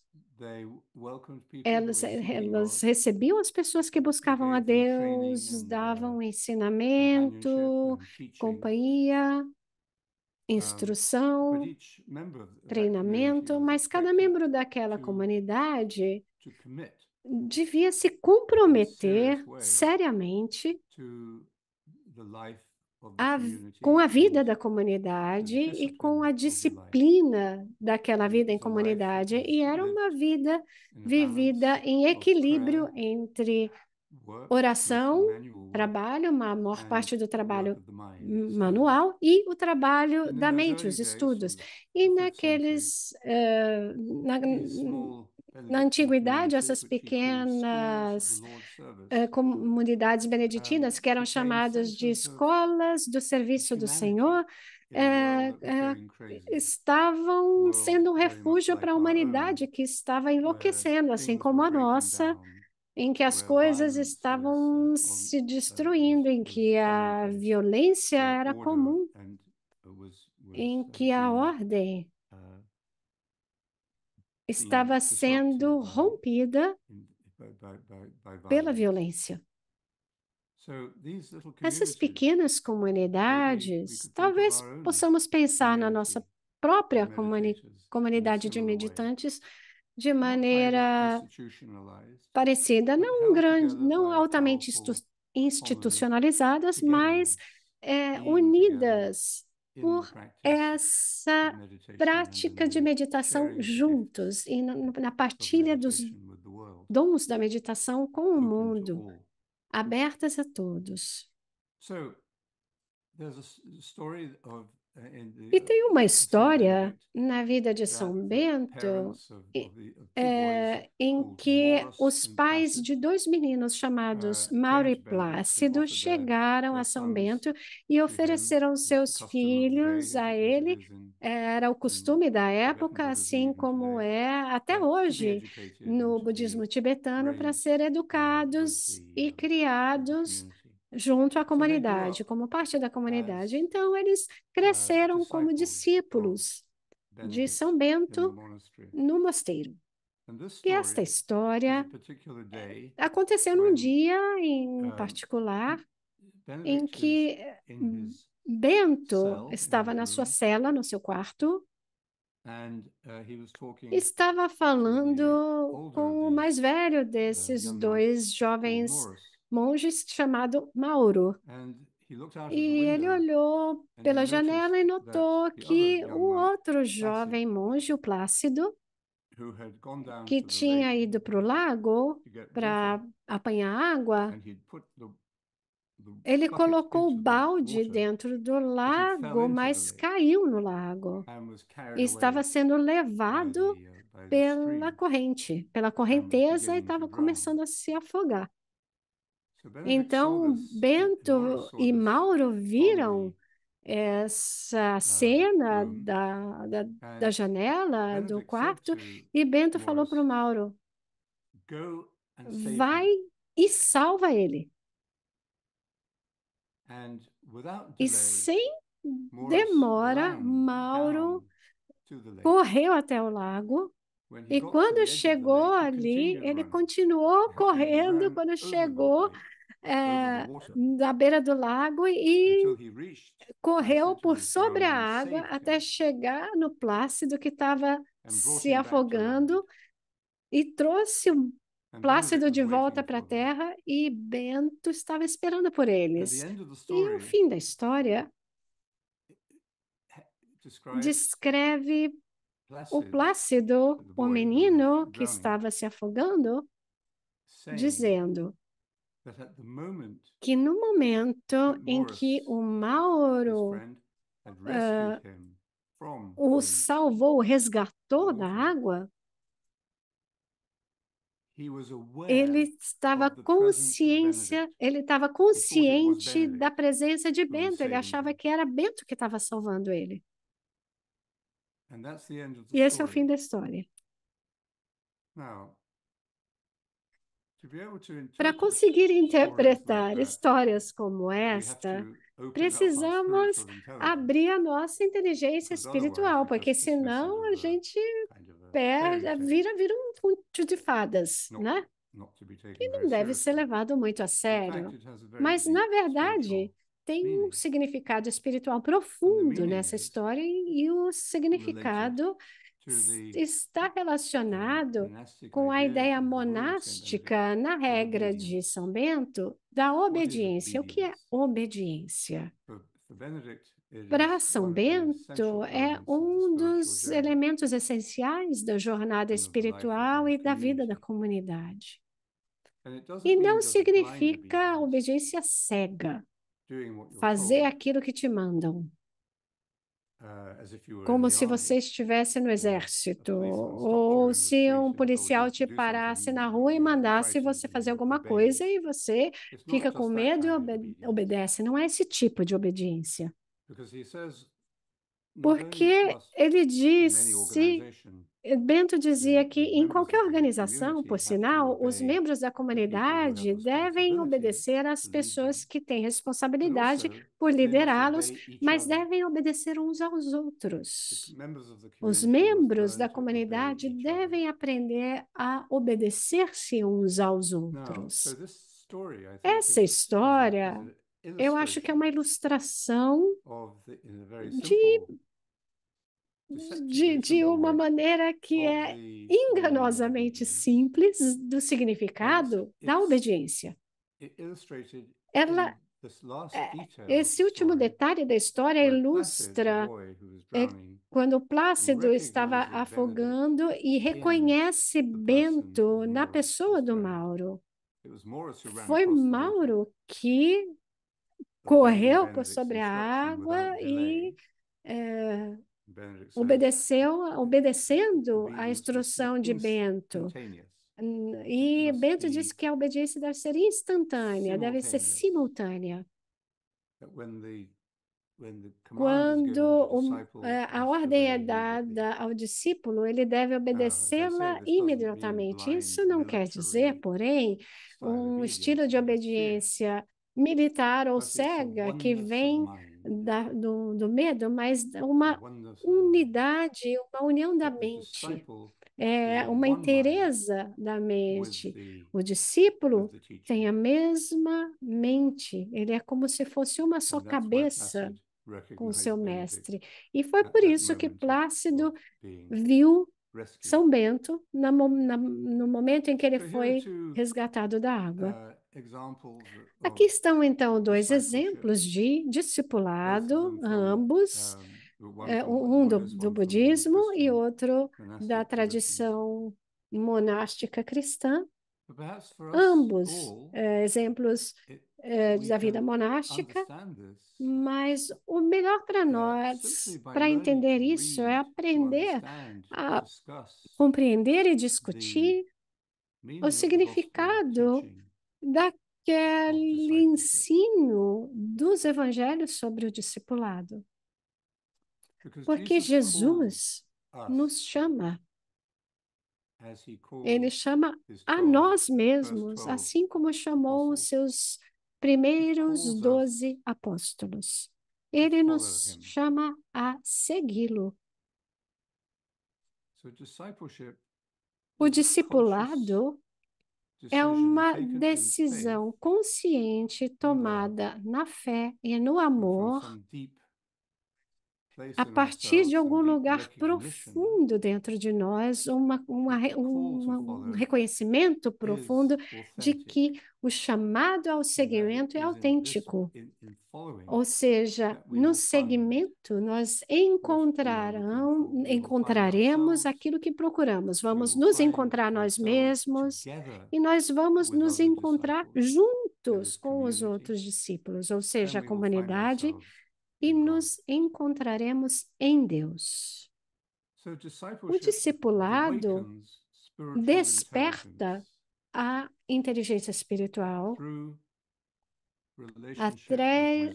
Speaker 2: Elas recebiam as pessoas que buscavam a Deus, davam ensinamento, companhia, instrução, treinamento, mas cada membro daquela comunidade devia se comprometer seriamente com a vida da comunidade e com a disciplina daquela vida em comunidade. E era uma vida vivida em equilíbrio entre oração, trabalho, uma maior parte do trabalho manual, e o trabalho da mente, os estudos. E na antiguidade, essas pequenas comunidades beneditinas, que eram chamadas de escolas do serviço do Senhor, estavam sendo um refúgio para a humanidade que estava enlouquecendo, assim como a nossa, em que as coisas estavam se destruindo, em que a violência era comum, em que a ordem estava sendo rompida pela violência. Essas pequenas comunidades, talvez possamos pensar na nossa própria comunidade de meditantes de maneira parecida, não altamente institucionalizadas, mas unidas por essa prática de meditação juntos e na partilha dos dons da meditação com o mundo, abertas a todos. E tem uma história na vida de São Bento em que os pais de dois meninos chamados Mauro e Plácido chegaram a São Bento e ofereceram seus filhos a ele. Era o costume da época, assim como é até hoje no budismo tibetano, para ser educados e criados junto à comunidade, como parte da comunidade. Então, eles cresceram como discípulos de São Bento no mosteiro. E esta história aconteceu num dia em particular em que Bento estava na sua cela, no seu quarto, estava falando com o mais velho desses dois jovens monges, chamado Mauro. E ele olhou pela janela e notou que o outro jovem monge, o Plácido, que tinha ido para o lago para apanhar água, ele colocou o balde dentro do lago, mas caiu no lago e estava sendo levado pela corrente, pela correnteza, e estava começando a se afogar. Então, Bento e Mauro viram essa cena da janela do quarto, e Bento falou para o Mauro: vai e salva ele. E sem demora, Mauro correu até o lago. E quando chegou ali, ele continuou correndo quando chegou na beira do lago, e correu por sobre a água até chegar no Plácido, que estava se afogando, e trouxe o Plácido de volta para a terra, e Bento estava esperando por eles. E o fim da história descreve o Plácido, o menino que estava se afogando, dizendo que no momento em que o Mauro o salvou, o resgatou da água, ele estava consciente da presença de Bento. Ele achava que era Bento que estava salvando ele. E esse é o fim da história. Para conseguir interpretar histórias como esta, precisamos abrir a nossa inteligência espiritual, porque senão a gente vira um conto de fadas, né? Que não deve ser levado muito a sério. Mas, na verdade, tem um significado espiritual profundo nessa história, e o significado está relacionado com a ideia monástica na regra de São Bento da obediência. O que é obediência? Para São Bento, é um dos elementos essenciais da jornada espiritual e da vida da comunidade. E não significa obediência cega, fazer aquilo que te mandam, como se você estivesse no exército, ou se um policial te parasse na rua e mandasse você fazer alguma coisa e você fica com medo e obedece. Não é esse tipo de obediência. Porque ele disse, Bento dizia que em qualquer organização, por sinal, os membros da comunidade devem obedecer às pessoas que têm responsabilidade por liderá-los, mas devem obedecer uns aos outros. Os membros da comunidade devem aprender a obedecer-se uns aos outros. Essa história, eu acho que é uma ilustração de uma maneira que é enganosamente simples do significado da obediência. Esse último detalhe da história ilustra quando Plácido estava afogando e reconhece Bento na pessoa do Mauro. Foi Mauro que correu por sobre a água e obedecendo à instrução de Bento. E Bento disse que a obediência deve ser instantânea, deve ser simultânea. Quando a ordem é dada ao discípulo, ele deve obedecê-la imediatamente. Isso não quer dizer, porém, um estilo de obediência militar ou cega que vem do medo, mas uma unidade, uma união da mente, uma inteireza da mente. O discípulo tem a mesma mente, ele é como se fosse uma só cabeça com o seu mestre. E foi por isso que Plácido viu São Bento no momento em que ele foi resgatado da água. Aqui estão, então, dois exemplos de discipulado, ambos um do budismo e outro da tradição monástica cristã, ambos exemplos da vida monástica, mas o melhor para nós, para entender isso, é aprender a compreender e discutir o significado daquele ensino dos evangelhos sobre o discipulado. Porque Jesus nos chama, ele chama a nós mesmos, assim como chamou os seus primeiros 12 apóstolos. Ele nos chama a segui-lo. O discipulado é uma decisão consciente tomada na fé e no amor a partir de algum lugar profundo dentro de nós, um reconhecimento profundo de que o chamado ao seguimento é autêntico. Ou seja, no segmento nós encontraremos aquilo que procuramos. Vamos nos encontrar nós mesmos e nós vamos nos encontrar juntos com os outros discípulos, ou seja, a comunidade, e nos encontraremos em Deus. O discipulado desperta a inteligência espiritual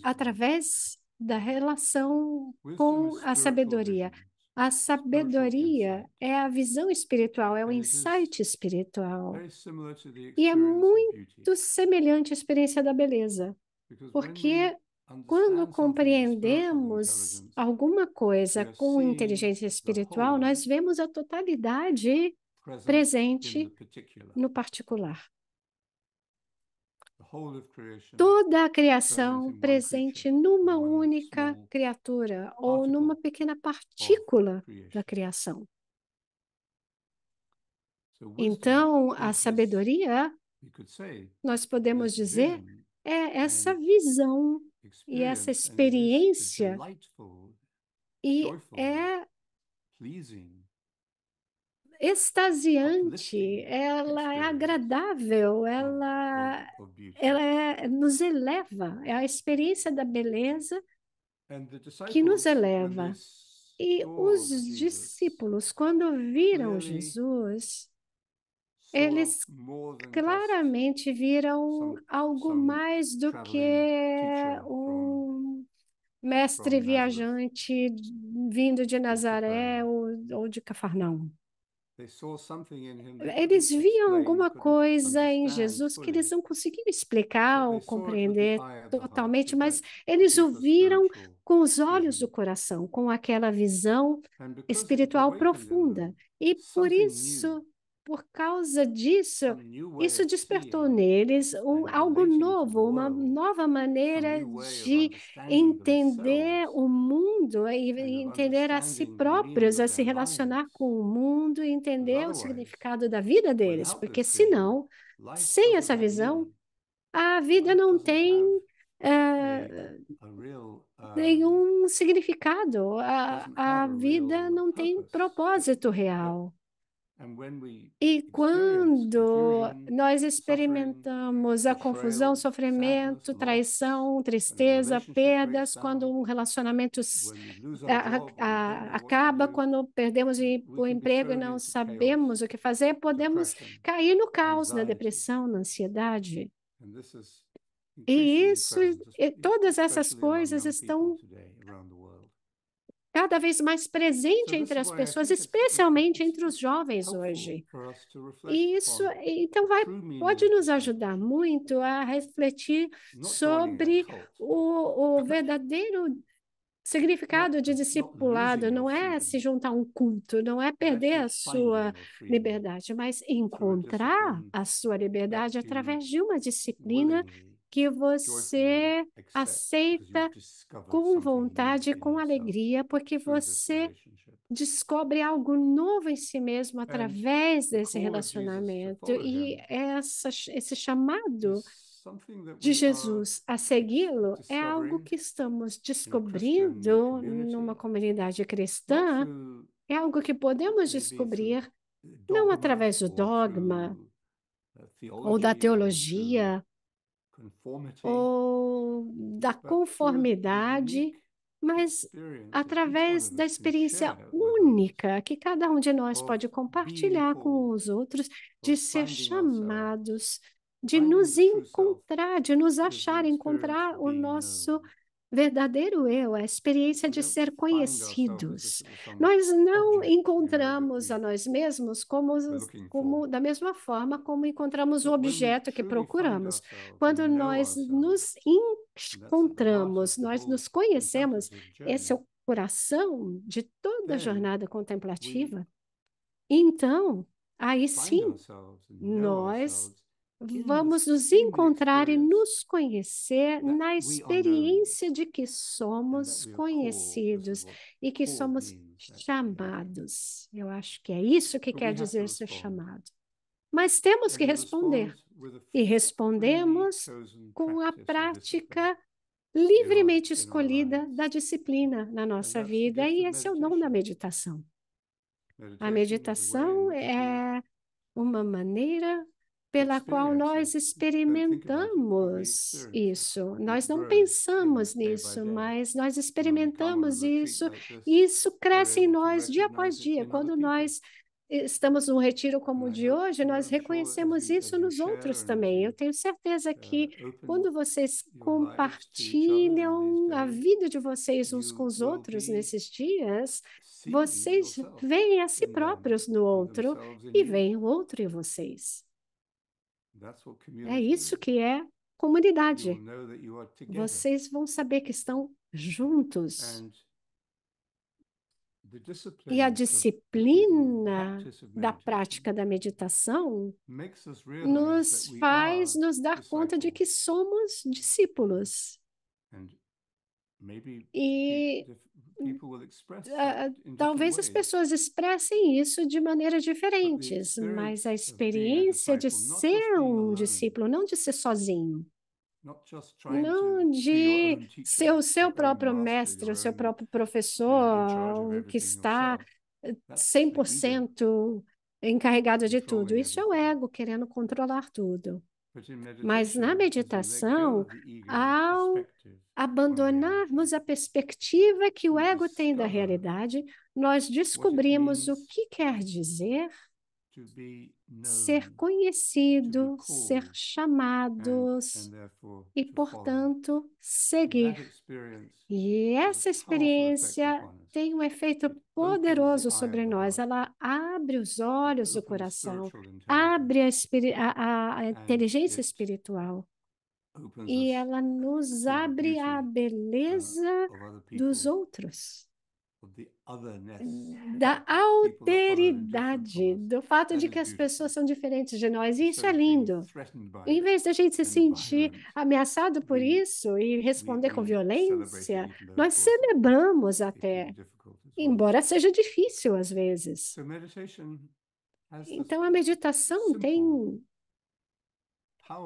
Speaker 2: através da relação com a sabedoria. A sabedoria é a visão espiritual, é o insight espiritual. E é muito semelhante à experiência da beleza, porque quando compreendemos alguma coisa com inteligência espiritual, nós vemos a totalidade presente no particular. Toda a criação presente numa única criatura ou numa pequena partícula da criação. Então, a sabedoria, nós podemos dizer, é essa visão e essa experiência, e é extasiante, ela é agradável, nos eleva, é a experiência da beleza que nos eleva. E os discípulos, quando viram Jesus, eles claramente viram algo mais do que um mestre viajante vindo de Nazaré ou de Cafarnaum. Eles viam alguma coisa em Jesus que eles não conseguiam explicar ou compreender totalmente, mas eles o viram com os olhos do coração, com aquela visão espiritual profunda. E por isso, por causa disso, isso despertou neles algo novo, uma nova maneira de entender o mundo e entender a si próprios, a se relacionar com o mundo e entender o significado da vida deles, porque senão, sem essa visão, a vida não tem nenhum significado, a vida não tem propósito real. E quando nós experimentamos a confusão, sofrimento, traição, tristeza, perdas, quando um relacionamento acaba, quando perdemos o emprego e não sabemos o que fazer, podemos cair no caos, na depressão, na ansiedade. E todas essas coisas estão cada vez mais presente entre as pessoas, especialmente entre os jovens hoje. E isso, então, pode nos ajudar muito a refletir sobre o verdadeiro significado de discipulado. Não é se juntar a um culto, não é perder a sua liberdade, mas encontrar a sua liberdade através de uma disciplina que você aceita com vontade, com alegria, porque você descobre algo novo em si mesmo através desse relacionamento. E esse chamado de Jesus a segui-lo é algo que estamos descobrindo numa comunidade cristã, é algo que podemos descobrir não através do dogma ou da teologia ou da conformidade, mas através da experiência única que cada um de nós pode compartilhar com os outros, de ser chamados, de nos encontrar, de nos achar, encontrar o nosso verdadeiro eu, a experiência de ser conhecidos. Nós não encontramos a nós mesmos como da mesma forma como encontramos o objeto que procuramos. Quando nós nos encontramos, nós nos conhecemos, esse é o coração de toda a jornada contemplativa. Então, aí sim, nós vamos nos encontrar e nos conhecer na experiência de que somos conhecidos e que somos chamados. Eu acho que é isso que quer dizer ser chamado. Mas temos que responder. E respondemos com a prática livremente escolhida da disciplina na nossa vida, e esse é o dom da meditação. A meditação é uma maneira pela qual nós experimentamos isso. Nós não pensamos nisso, mas nós experimentamos isso, e isso cresce em nós dia após dia. Quando nós estamos num retiro como o de hoje, nós reconhecemos isso nos outros também. Eu tenho certeza que quando vocês compartilham a vida de vocês uns com os outros nesses dias, vocês veem a si próprios no outro e veem o outro em vocês. É isso que é comunidade. Vocês vão saber que estão juntos. E a disciplina da prática da meditação nos faz nos dar conta de que somos discípulos. E talvez as pessoas expressem isso de maneiras diferentes, mas a experiência de ser um discípulo, não de ser sozinho, não de ser o seu próprio mestre, o seu próprio professor, que está 100% encarregado de tudo. Isso é o ego querendo controlar tudo. Mas na meditação, ao abandonarmos a perspectiva que o ego tem da realidade, nós descobrimos o que quer dizer ser conhecido, ser chamados e, portanto, seguir. E essa experiência tem um efeito poderoso sobre nós. Ela abre os olhos do coração, abre a inteligência espiritual. E ela nos abre a beleza dos outros, da alteridade, do fato de que as pessoas são diferentes de nós. E isso é lindo. Em vez da gente se sentir ameaçado por isso e responder com violência, nós celebramos até, embora seja difícil às vezes. Então, a meditação tem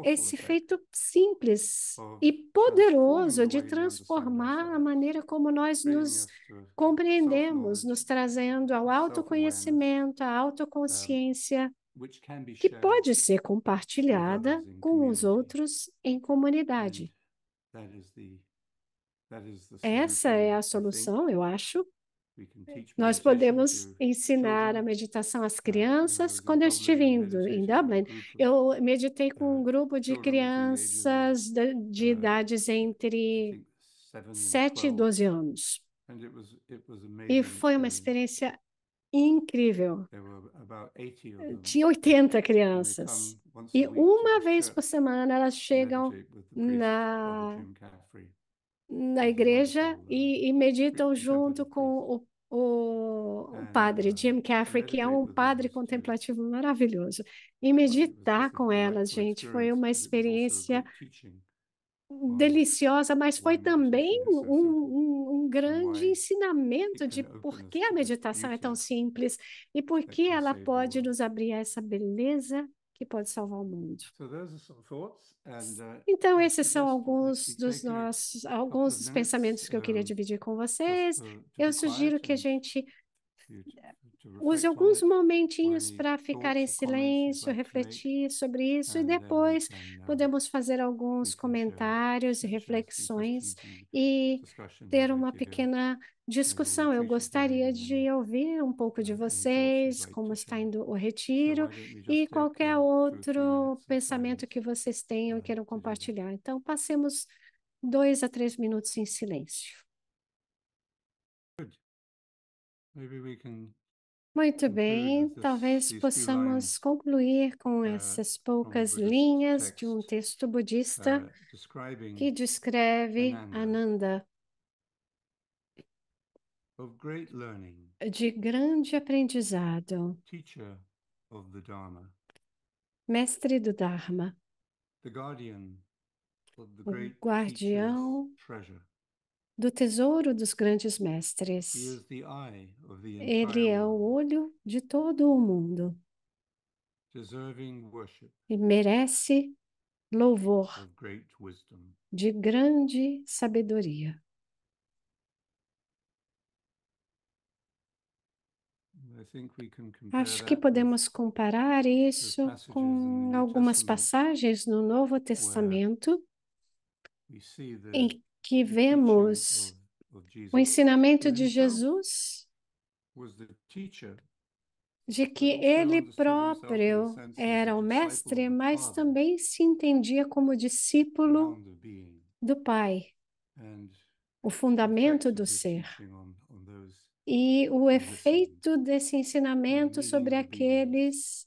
Speaker 2: esse feito simples e poderoso de transformar a maneira como nós nos compreendemos, nos trazendo ao autoconhecimento, à autoconsciência, que pode ser compartilhada com os outros em comunidade. Essa é a solução, eu acho. Nós podemos ensinar a meditação às crianças. Quando eu estive em Dublin, eu meditei com um grupo de crianças de idades entre 7 e 12 anos. E foi uma experiência incrível. Tinha 80 crianças. E uma vez por semana elas chegam na igreja e meditam junto com o padre Jim Caffrey, que é um padre contemplativo maravilhoso. E meditar com elas, gente, foi uma experiência deliciosa, mas foi também um grande ensinamento de por que a meditação é tão simples e por que ela pode nos abrir a essa beleza que pode salvar o mundo.
Speaker 1: So those are some thoughts,
Speaker 2: Então,
Speaker 1: I
Speaker 2: esses são
Speaker 1: suggest that we
Speaker 2: alguns dos
Speaker 1: take
Speaker 2: alguns
Speaker 1: couple of
Speaker 2: dos
Speaker 1: minutes,
Speaker 2: pensamentos que eu queria dividir com
Speaker 1: just
Speaker 2: vocês.
Speaker 1: to
Speaker 2: Eu
Speaker 1: be
Speaker 2: sugiro
Speaker 1: quiet
Speaker 2: que a
Speaker 1: and
Speaker 2: gente
Speaker 1: for you to
Speaker 2: use
Speaker 1: reflect on
Speaker 2: alguns
Speaker 1: it, or
Speaker 2: momentinhos
Speaker 1: any
Speaker 2: para ficar em
Speaker 1: thoughts or comments you'd
Speaker 2: silêncio,
Speaker 1: like to make,
Speaker 2: refletir sobre isso e
Speaker 1: and then we
Speaker 2: depois
Speaker 1: can
Speaker 2: podemos fazer
Speaker 1: we
Speaker 2: alguns
Speaker 1: can
Speaker 2: comentários e
Speaker 1: share some
Speaker 2: reflexões
Speaker 1: questions and
Speaker 2: e
Speaker 1: discussion.
Speaker 2: ter
Speaker 1: I'd like
Speaker 2: uma
Speaker 1: to hear
Speaker 2: pequena
Speaker 1: maybe the
Speaker 2: discussão. Eu
Speaker 1: retreat is going
Speaker 2: gostaria
Speaker 1: and
Speaker 2: de ouvir um pouco de
Speaker 1: any thoughts you'd
Speaker 2: vocês,
Speaker 1: like
Speaker 2: como
Speaker 1: to
Speaker 2: está
Speaker 1: share.
Speaker 2: indo o
Speaker 1: So
Speaker 2: retiro
Speaker 1: why don't we
Speaker 2: e
Speaker 1: just take
Speaker 2: qualquer
Speaker 1: 2 or 3
Speaker 2: outro
Speaker 1: minutes of
Speaker 2: pensamento
Speaker 1: silence
Speaker 2: que vocês tenham e queiram
Speaker 1: to do that.
Speaker 2: compartilhar. Então, passemos 2 a 3 minutos em silêncio.
Speaker 1: Good. Maybe we can
Speaker 2: Muito
Speaker 1: conclude
Speaker 2: bem,
Speaker 1: with
Speaker 2: talvez
Speaker 1: these few
Speaker 2: possamos
Speaker 1: lines
Speaker 2: concluir com essas
Speaker 1: from a
Speaker 2: poucas
Speaker 1: Buddhist
Speaker 2: linhas de um
Speaker 1: text
Speaker 2: texto budista
Speaker 1: describing
Speaker 2: que descreve
Speaker 1: Ananda
Speaker 2: Ananda,
Speaker 1: of great learning,
Speaker 2: de grande aprendizado,
Speaker 1: teacher of the Dharma,
Speaker 2: mestre do Dharma,
Speaker 1: the guardian of the
Speaker 2: o
Speaker 1: great teacher's
Speaker 2: guardião
Speaker 1: treasure.
Speaker 2: do tesouro dos grandes
Speaker 1: He
Speaker 2: mestres.
Speaker 1: is the eye of the
Speaker 2: Ele
Speaker 1: entire
Speaker 2: é o
Speaker 1: world,
Speaker 2: olho de todo o mundo
Speaker 1: deserving worship
Speaker 2: e merece louvor
Speaker 1: of great wisdom.
Speaker 2: de grande sabedoria.
Speaker 1: I think we can compare
Speaker 2: Acho que
Speaker 1: that with
Speaker 2: podemos comparar isso
Speaker 1: passages in the
Speaker 2: com
Speaker 1: New
Speaker 2: algumas
Speaker 1: Testament
Speaker 2: passagens no Novo
Speaker 1: where
Speaker 2: Testamento
Speaker 1: we see
Speaker 2: em que
Speaker 1: the teaching
Speaker 2: vemos
Speaker 1: of
Speaker 2: o
Speaker 1: Jesus,
Speaker 2: ensinamento
Speaker 1: who
Speaker 2: de
Speaker 1: himself
Speaker 2: Jesus,
Speaker 1: was the teacher,
Speaker 2: de
Speaker 1: but
Speaker 2: que
Speaker 1: also
Speaker 2: ele
Speaker 1: understood himself in a
Speaker 2: próprio
Speaker 1: sense as a
Speaker 2: era o
Speaker 1: disciple of
Speaker 2: mestre,
Speaker 1: the
Speaker 2: mas
Speaker 1: Father,
Speaker 2: também se entendia como discípulo
Speaker 1: ground of being,
Speaker 2: do Pai,
Speaker 1: and
Speaker 2: o
Speaker 1: the effect
Speaker 2: fundamento
Speaker 1: of
Speaker 2: do
Speaker 1: his
Speaker 2: ser.
Speaker 1: teaching on those
Speaker 2: E o
Speaker 1: who listened.
Speaker 2: efeito desse
Speaker 1: And the
Speaker 2: ensinamento
Speaker 1: meaning
Speaker 2: sobre
Speaker 1: of obedience
Speaker 2: aqueles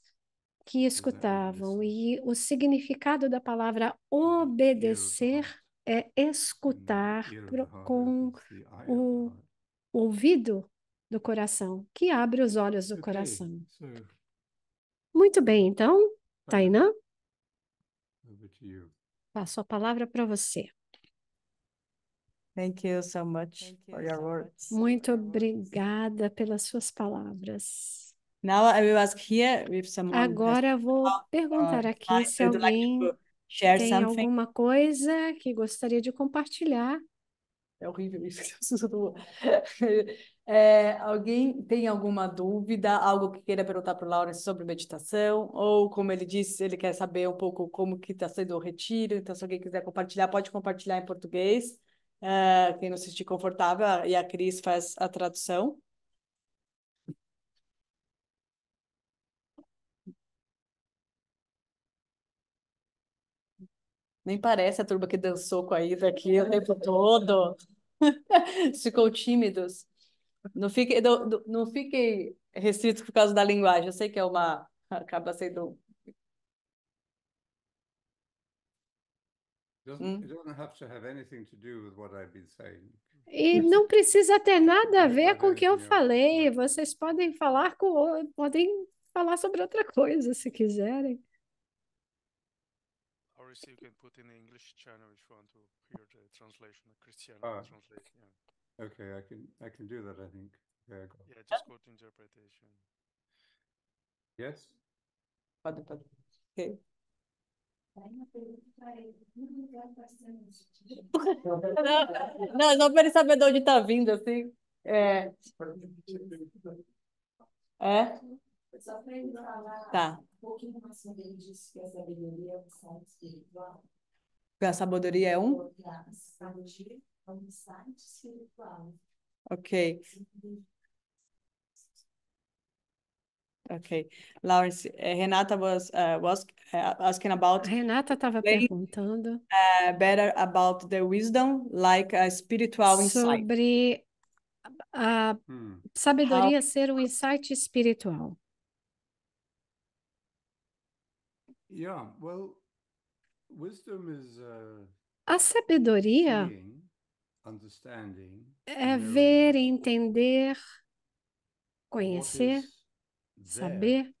Speaker 2: que
Speaker 1: is that we
Speaker 2: escutavam.
Speaker 1: listen.
Speaker 2: E o significado da palavra
Speaker 1: The ear of the
Speaker 2: obedecer
Speaker 1: heart.
Speaker 2: é
Speaker 1: And the
Speaker 2: escutar
Speaker 1: ear of the heart
Speaker 2: com
Speaker 1: opens the eye of the
Speaker 2: o
Speaker 1: heart.
Speaker 2: ouvido do coração, que abre os olhos do
Speaker 1: Okay,
Speaker 2: coração.
Speaker 1: so
Speaker 2: Muito bem, então, Tainã,
Speaker 1: over to you.
Speaker 2: passo a palavra para você.
Speaker 3: Thank you so much for your words.
Speaker 2: Muito obrigada pelas suas palavras.
Speaker 3: Now I will ask here if someone has
Speaker 2: Agora eu vou perguntar aqui se
Speaker 3: would like
Speaker 2: alguém
Speaker 3: to share
Speaker 2: tem
Speaker 3: something.
Speaker 2: alguma coisa que gostaria de compartilhar.
Speaker 3: É horrível isso. Alguém tem alguma dúvida, algo que queira perguntar para o Lawrence sobre meditação? Ou, como ele disse, ele quer saber um pouco como que está sendo o retiro. Então, se alguém quiser compartilhar, pode compartilhar em português. Quem não se sentir confortável, e a Cris faz a tradução. Nem parece a turma que dançou com a Ida aqui o tempo todo. Ficou tímidos. Não fiquem restritos por causa da linguagem. Eu sei que acaba sendo.
Speaker 1: It doesn't have to have anything to do with what I've been saying.
Speaker 2: E não precisa ter nada a ver com o que eu
Speaker 1: Anything else.
Speaker 2: falei. Vocês podem podem falar sobre outra coisa, se quiserem.
Speaker 4: Or you can put in the English channel if you want to hear the translation, the Christian translation. Yeah.
Speaker 1: Okay, I can do that, I think.
Speaker 4: Yeah, just go to interpretation.
Speaker 1: Yes?
Speaker 3: Pode. Ok. Não para ele saber de onde está vindo, assim.
Speaker 5: Só para ele falar
Speaker 3: Tá.
Speaker 5: um pouquinho mais sobre ele, disse que a sabedoria é um insight espiritual.
Speaker 3: A sabedoria é um?
Speaker 5: A sabedoria é um insight espiritual.
Speaker 3: Ok. Ok. Lawrence, Renata was asking about
Speaker 2: A Renata estava perguntando
Speaker 3: better about the wisdom, like a spiritual insight.
Speaker 2: sobre a sabedoria ser um insight espiritual.
Speaker 1: Yeah, well, wisdom is
Speaker 2: A sabedoria
Speaker 1: seeing, understanding,
Speaker 2: é
Speaker 1: knowing
Speaker 2: ver, entender,
Speaker 1: what
Speaker 2: conhecer,
Speaker 1: is there,
Speaker 2: saber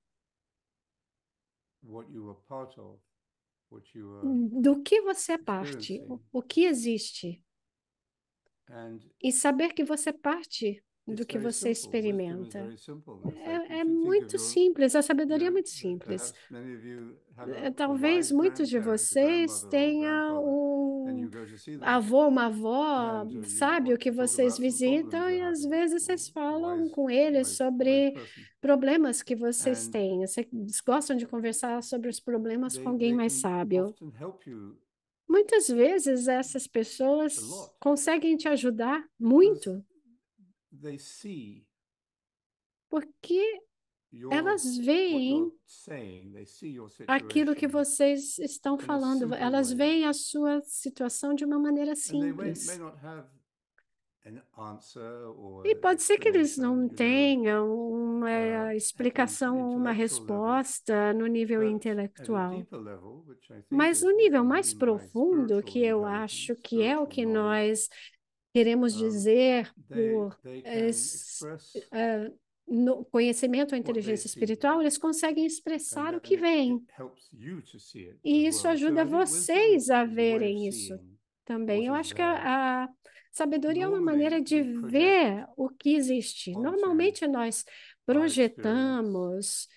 Speaker 1: what you are part of, what you are
Speaker 2: do que você é parte,
Speaker 1: experiencing.
Speaker 2: o que existe.
Speaker 1: And
Speaker 2: E saber que você é parte do que você experimenta. É muito simples, a sabedoria é muito simples. Talvez muitos de vocês tenham um avô, uma avó sábio que vocês visitam e às vezes vocês falam com eles sobre problemas que vocês têm. Vocês gostam de conversar sobre os problemas com alguém mais sábio. Muitas vezes essas pessoas conseguem te ajudar muito, porque elas veem aquilo que vocês estão falando, elas veem a sua situação de uma maneira simples. E pode ser que eles não tenham uma explicação, uma resposta no nível intelectual. Mas no nível mais profundo, que eu acho que é o que nós queremos dizer por no conhecimento ou inteligência espiritual, eles conseguem expressar o que vem. E isso ajuda vocês a verem isso também. Eu acho que a sabedoria é uma maneira de ver o que existe. Normalmente nós projetamos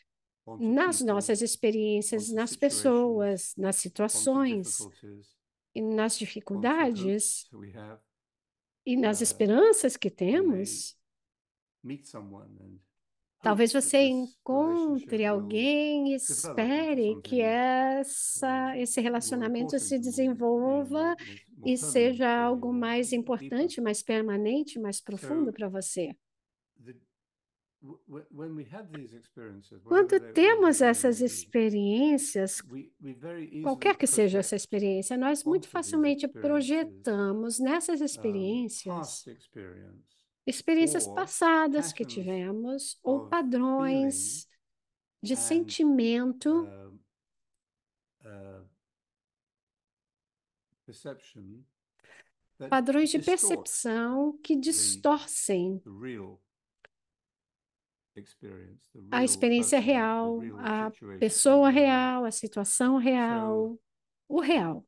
Speaker 2: nas nossas experiências, nas pessoas, nas situações, e nas dificuldades e nas esperanças que temos. Talvez você encontre alguém e espere que esse relacionamento se desenvolva e seja algo mais importante, mais permanente, mais profundo para você. Quando temos essas experiências, qualquer que seja essa experiência, nós muito facilmente projetamos nessas experiências passadas que tivemos, ou padrões de sentimento, padrões de percepção que distorcem a experiência real, a pessoa real, a situação real, o real.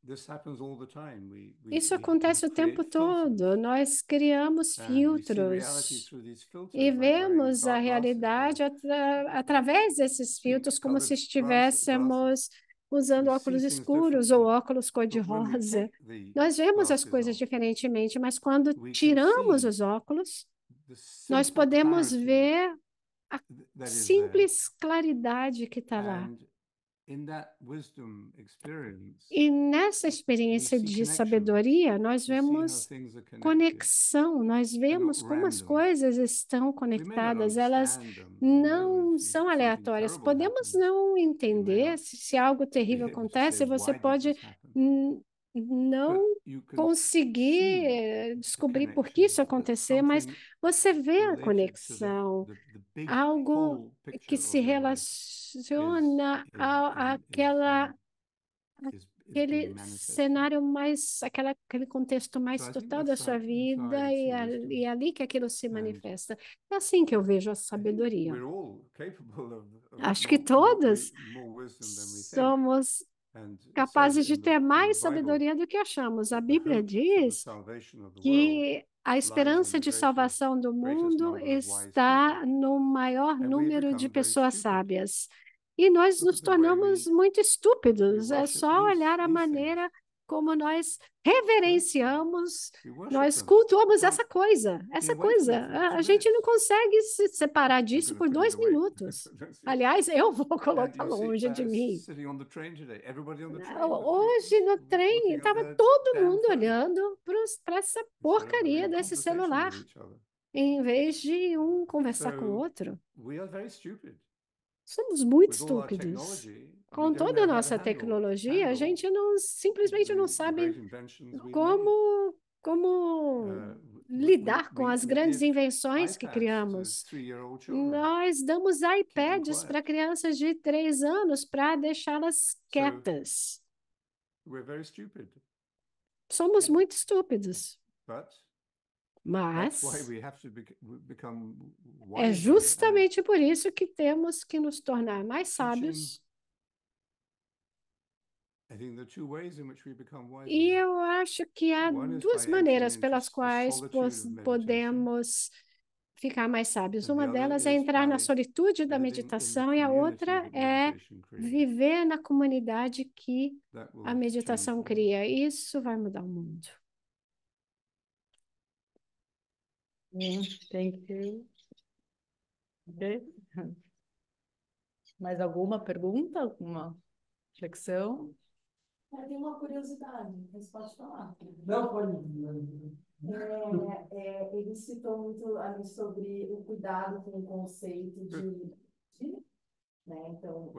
Speaker 2: Isso acontece o tempo todo. Nós criamos filtros e vemos a realidade através desses filtros, como se estivéssemos usando óculos escuros ou óculos cor-de-rosa. Nós vemos as coisas diferentemente, mas quando tiramos os óculos, nós podemos ver a simples claridade que está lá. E nessa experiência de sabedoria, nós vemos conexão, nós vemos como as coisas estão conectadas, elas não são aleatórias. Podemos não entender se algo terrível acontece, você pode não conseguir descobrir por que isso aconteceu, mas você vê a conexão, algo que se relaciona aquele cenário mais, aquele contexto mais total da sua vida e é ali que aquilo se manifesta. É assim que eu vejo a sabedoria. Acho que todos somos capazes de ter mais sabedoria do que achamos. A Bíblia diz que a esperança de salvação do mundo está no maior número de pessoas sábias. E nós nos tornamos muito estúpidos. É só olhar a maneira como nós reverenciamos, nós cultuamos essa coisa. A gente não consegue se separar disso por 2 minutos. Aliás, eu vou colocar longe de mim. Hoje no trem, estava todo mundo olhando para essa porcaria desse celular, em vez de um conversar com o outro. Somos muito estúpidos. Com toda a nossa tecnologia, a gente simplesmente não sabe como lidar com as grandes invenções que criamos. Nós damos iPads para crianças de 3 anos para deixá-las quietas. Somos muito estúpidos. Mas é justamente por isso que temos que nos tornar mais sábios. E eu acho que há 2 maneiras pelas quais podemos ficar mais sábios.
Speaker 1: And
Speaker 2: Uma
Speaker 1: the other
Speaker 2: delas é
Speaker 1: is
Speaker 2: entrar na
Speaker 1: by
Speaker 2: solitude da
Speaker 1: living in the
Speaker 2: meditação, e a
Speaker 1: community
Speaker 2: outra
Speaker 1: that
Speaker 2: é
Speaker 1: meditation creates.
Speaker 2: viver na comunidade que
Speaker 1: That will
Speaker 2: a
Speaker 1: change
Speaker 2: meditação
Speaker 1: the world.
Speaker 2: cria. Isso vai mudar o mundo.
Speaker 3: Thank you. Ok. Mais alguma pergunta? Alguma reflexão?
Speaker 5: Eu tenho uma curiosidade, mas pode falar.
Speaker 1: Não, pode.
Speaker 5: Ele citou muito ali sobre o cuidado com o conceito né? Então,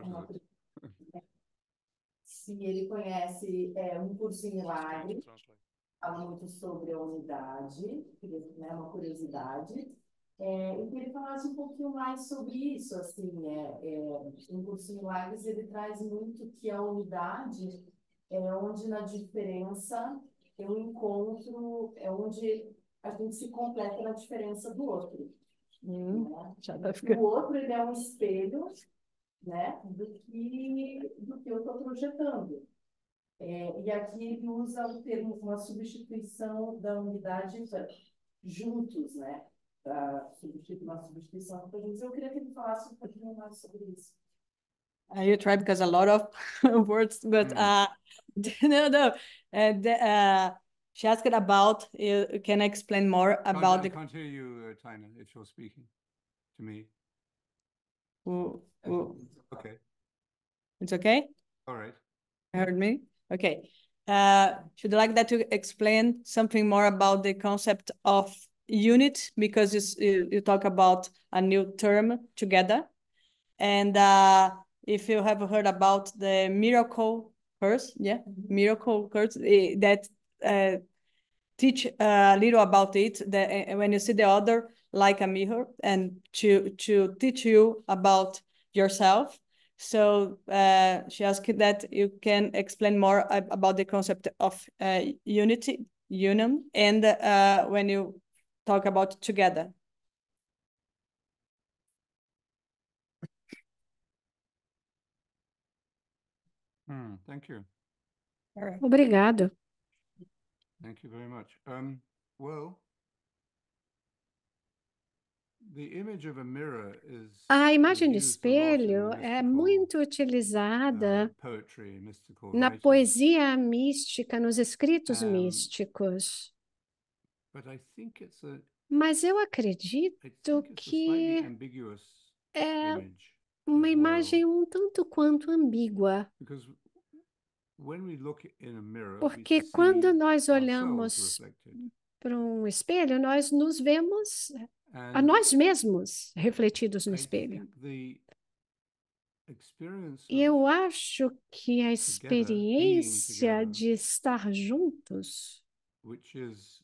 Speaker 5: se ele conhece um curso em milagre, fala muito sobre a unidade, né? Uma curiosidade. Eu queria que falasse um pouquinho mais sobre isso, assim, um curso em milagres, ele traz muito que a unidade é onde na diferença eu encontro, é onde a gente se completa na diferença do outro. Né?
Speaker 3: Já tá
Speaker 5: O
Speaker 3: ficando.
Speaker 5: outro, ele é um espelho, né, do que eu estou projetando. E aqui ele usa o termo, uma substituição da unidade juntos, né? Substituir uma substituição. Eu queria que ele falasse um pouquinho mais sobre isso.
Speaker 3: You try because a lot of words, but no. She asked about. You can explain more about
Speaker 1: I can't hear you, Tina, if you're speaking to me. Okay.
Speaker 3: It's okay.
Speaker 1: All right.
Speaker 3: Heard me? Okay. Should you like that to explain something more about the concept of unit? Because you talk about a new term together. And if you have heard about the miracle curse, miracle curse, that teach a little about it, that when you see the other like a mirror, and to teach you about yourself. So she asked that you can explain more about the concept of union, and when you talk about together.
Speaker 1: Thank you.
Speaker 3: All right.
Speaker 2: Obrigado.
Speaker 1: Thank you very much. Well, the image of a mirror
Speaker 2: A imagem do
Speaker 1: used a lot in
Speaker 2: espelho
Speaker 1: the
Speaker 2: é
Speaker 1: mystical,
Speaker 2: muito utilizada
Speaker 1: poetry, mystical
Speaker 2: na
Speaker 1: writing.
Speaker 2: poesia mística, nos escritos
Speaker 1: Um,
Speaker 2: místicos.
Speaker 1: But I think it's
Speaker 2: Mas eu
Speaker 1: I
Speaker 2: acredito
Speaker 1: think it's a slightly
Speaker 2: que
Speaker 1: ambiguous
Speaker 2: é
Speaker 1: image
Speaker 2: uma
Speaker 1: as
Speaker 2: imagem
Speaker 1: well,
Speaker 2: um tanto quanto ambígua,
Speaker 1: because when we look in a mirror,
Speaker 2: porque
Speaker 1: we
Speaker 2: quando
Speaker 1: see
Speaker 2: nós
Speaker 1: ourselves
Speaker 2: olhamos
Speaker 1: reflected.
Speaker 2: para um espelho, nós nos vemos a
Speaker 1: And
Speaker 2: nós mesmos refletidos no
Speaker 1: I
Speaker 2: espelho.
Speaker 1: think the experience
Speaker 2: E
Speaker 1: of
Speaker 2: eu acho que a
Speaker 1: being
Speaker 2: experiência
Speaker 1: together,
Speaker 2: de estar juntos,
Speaker 1: which is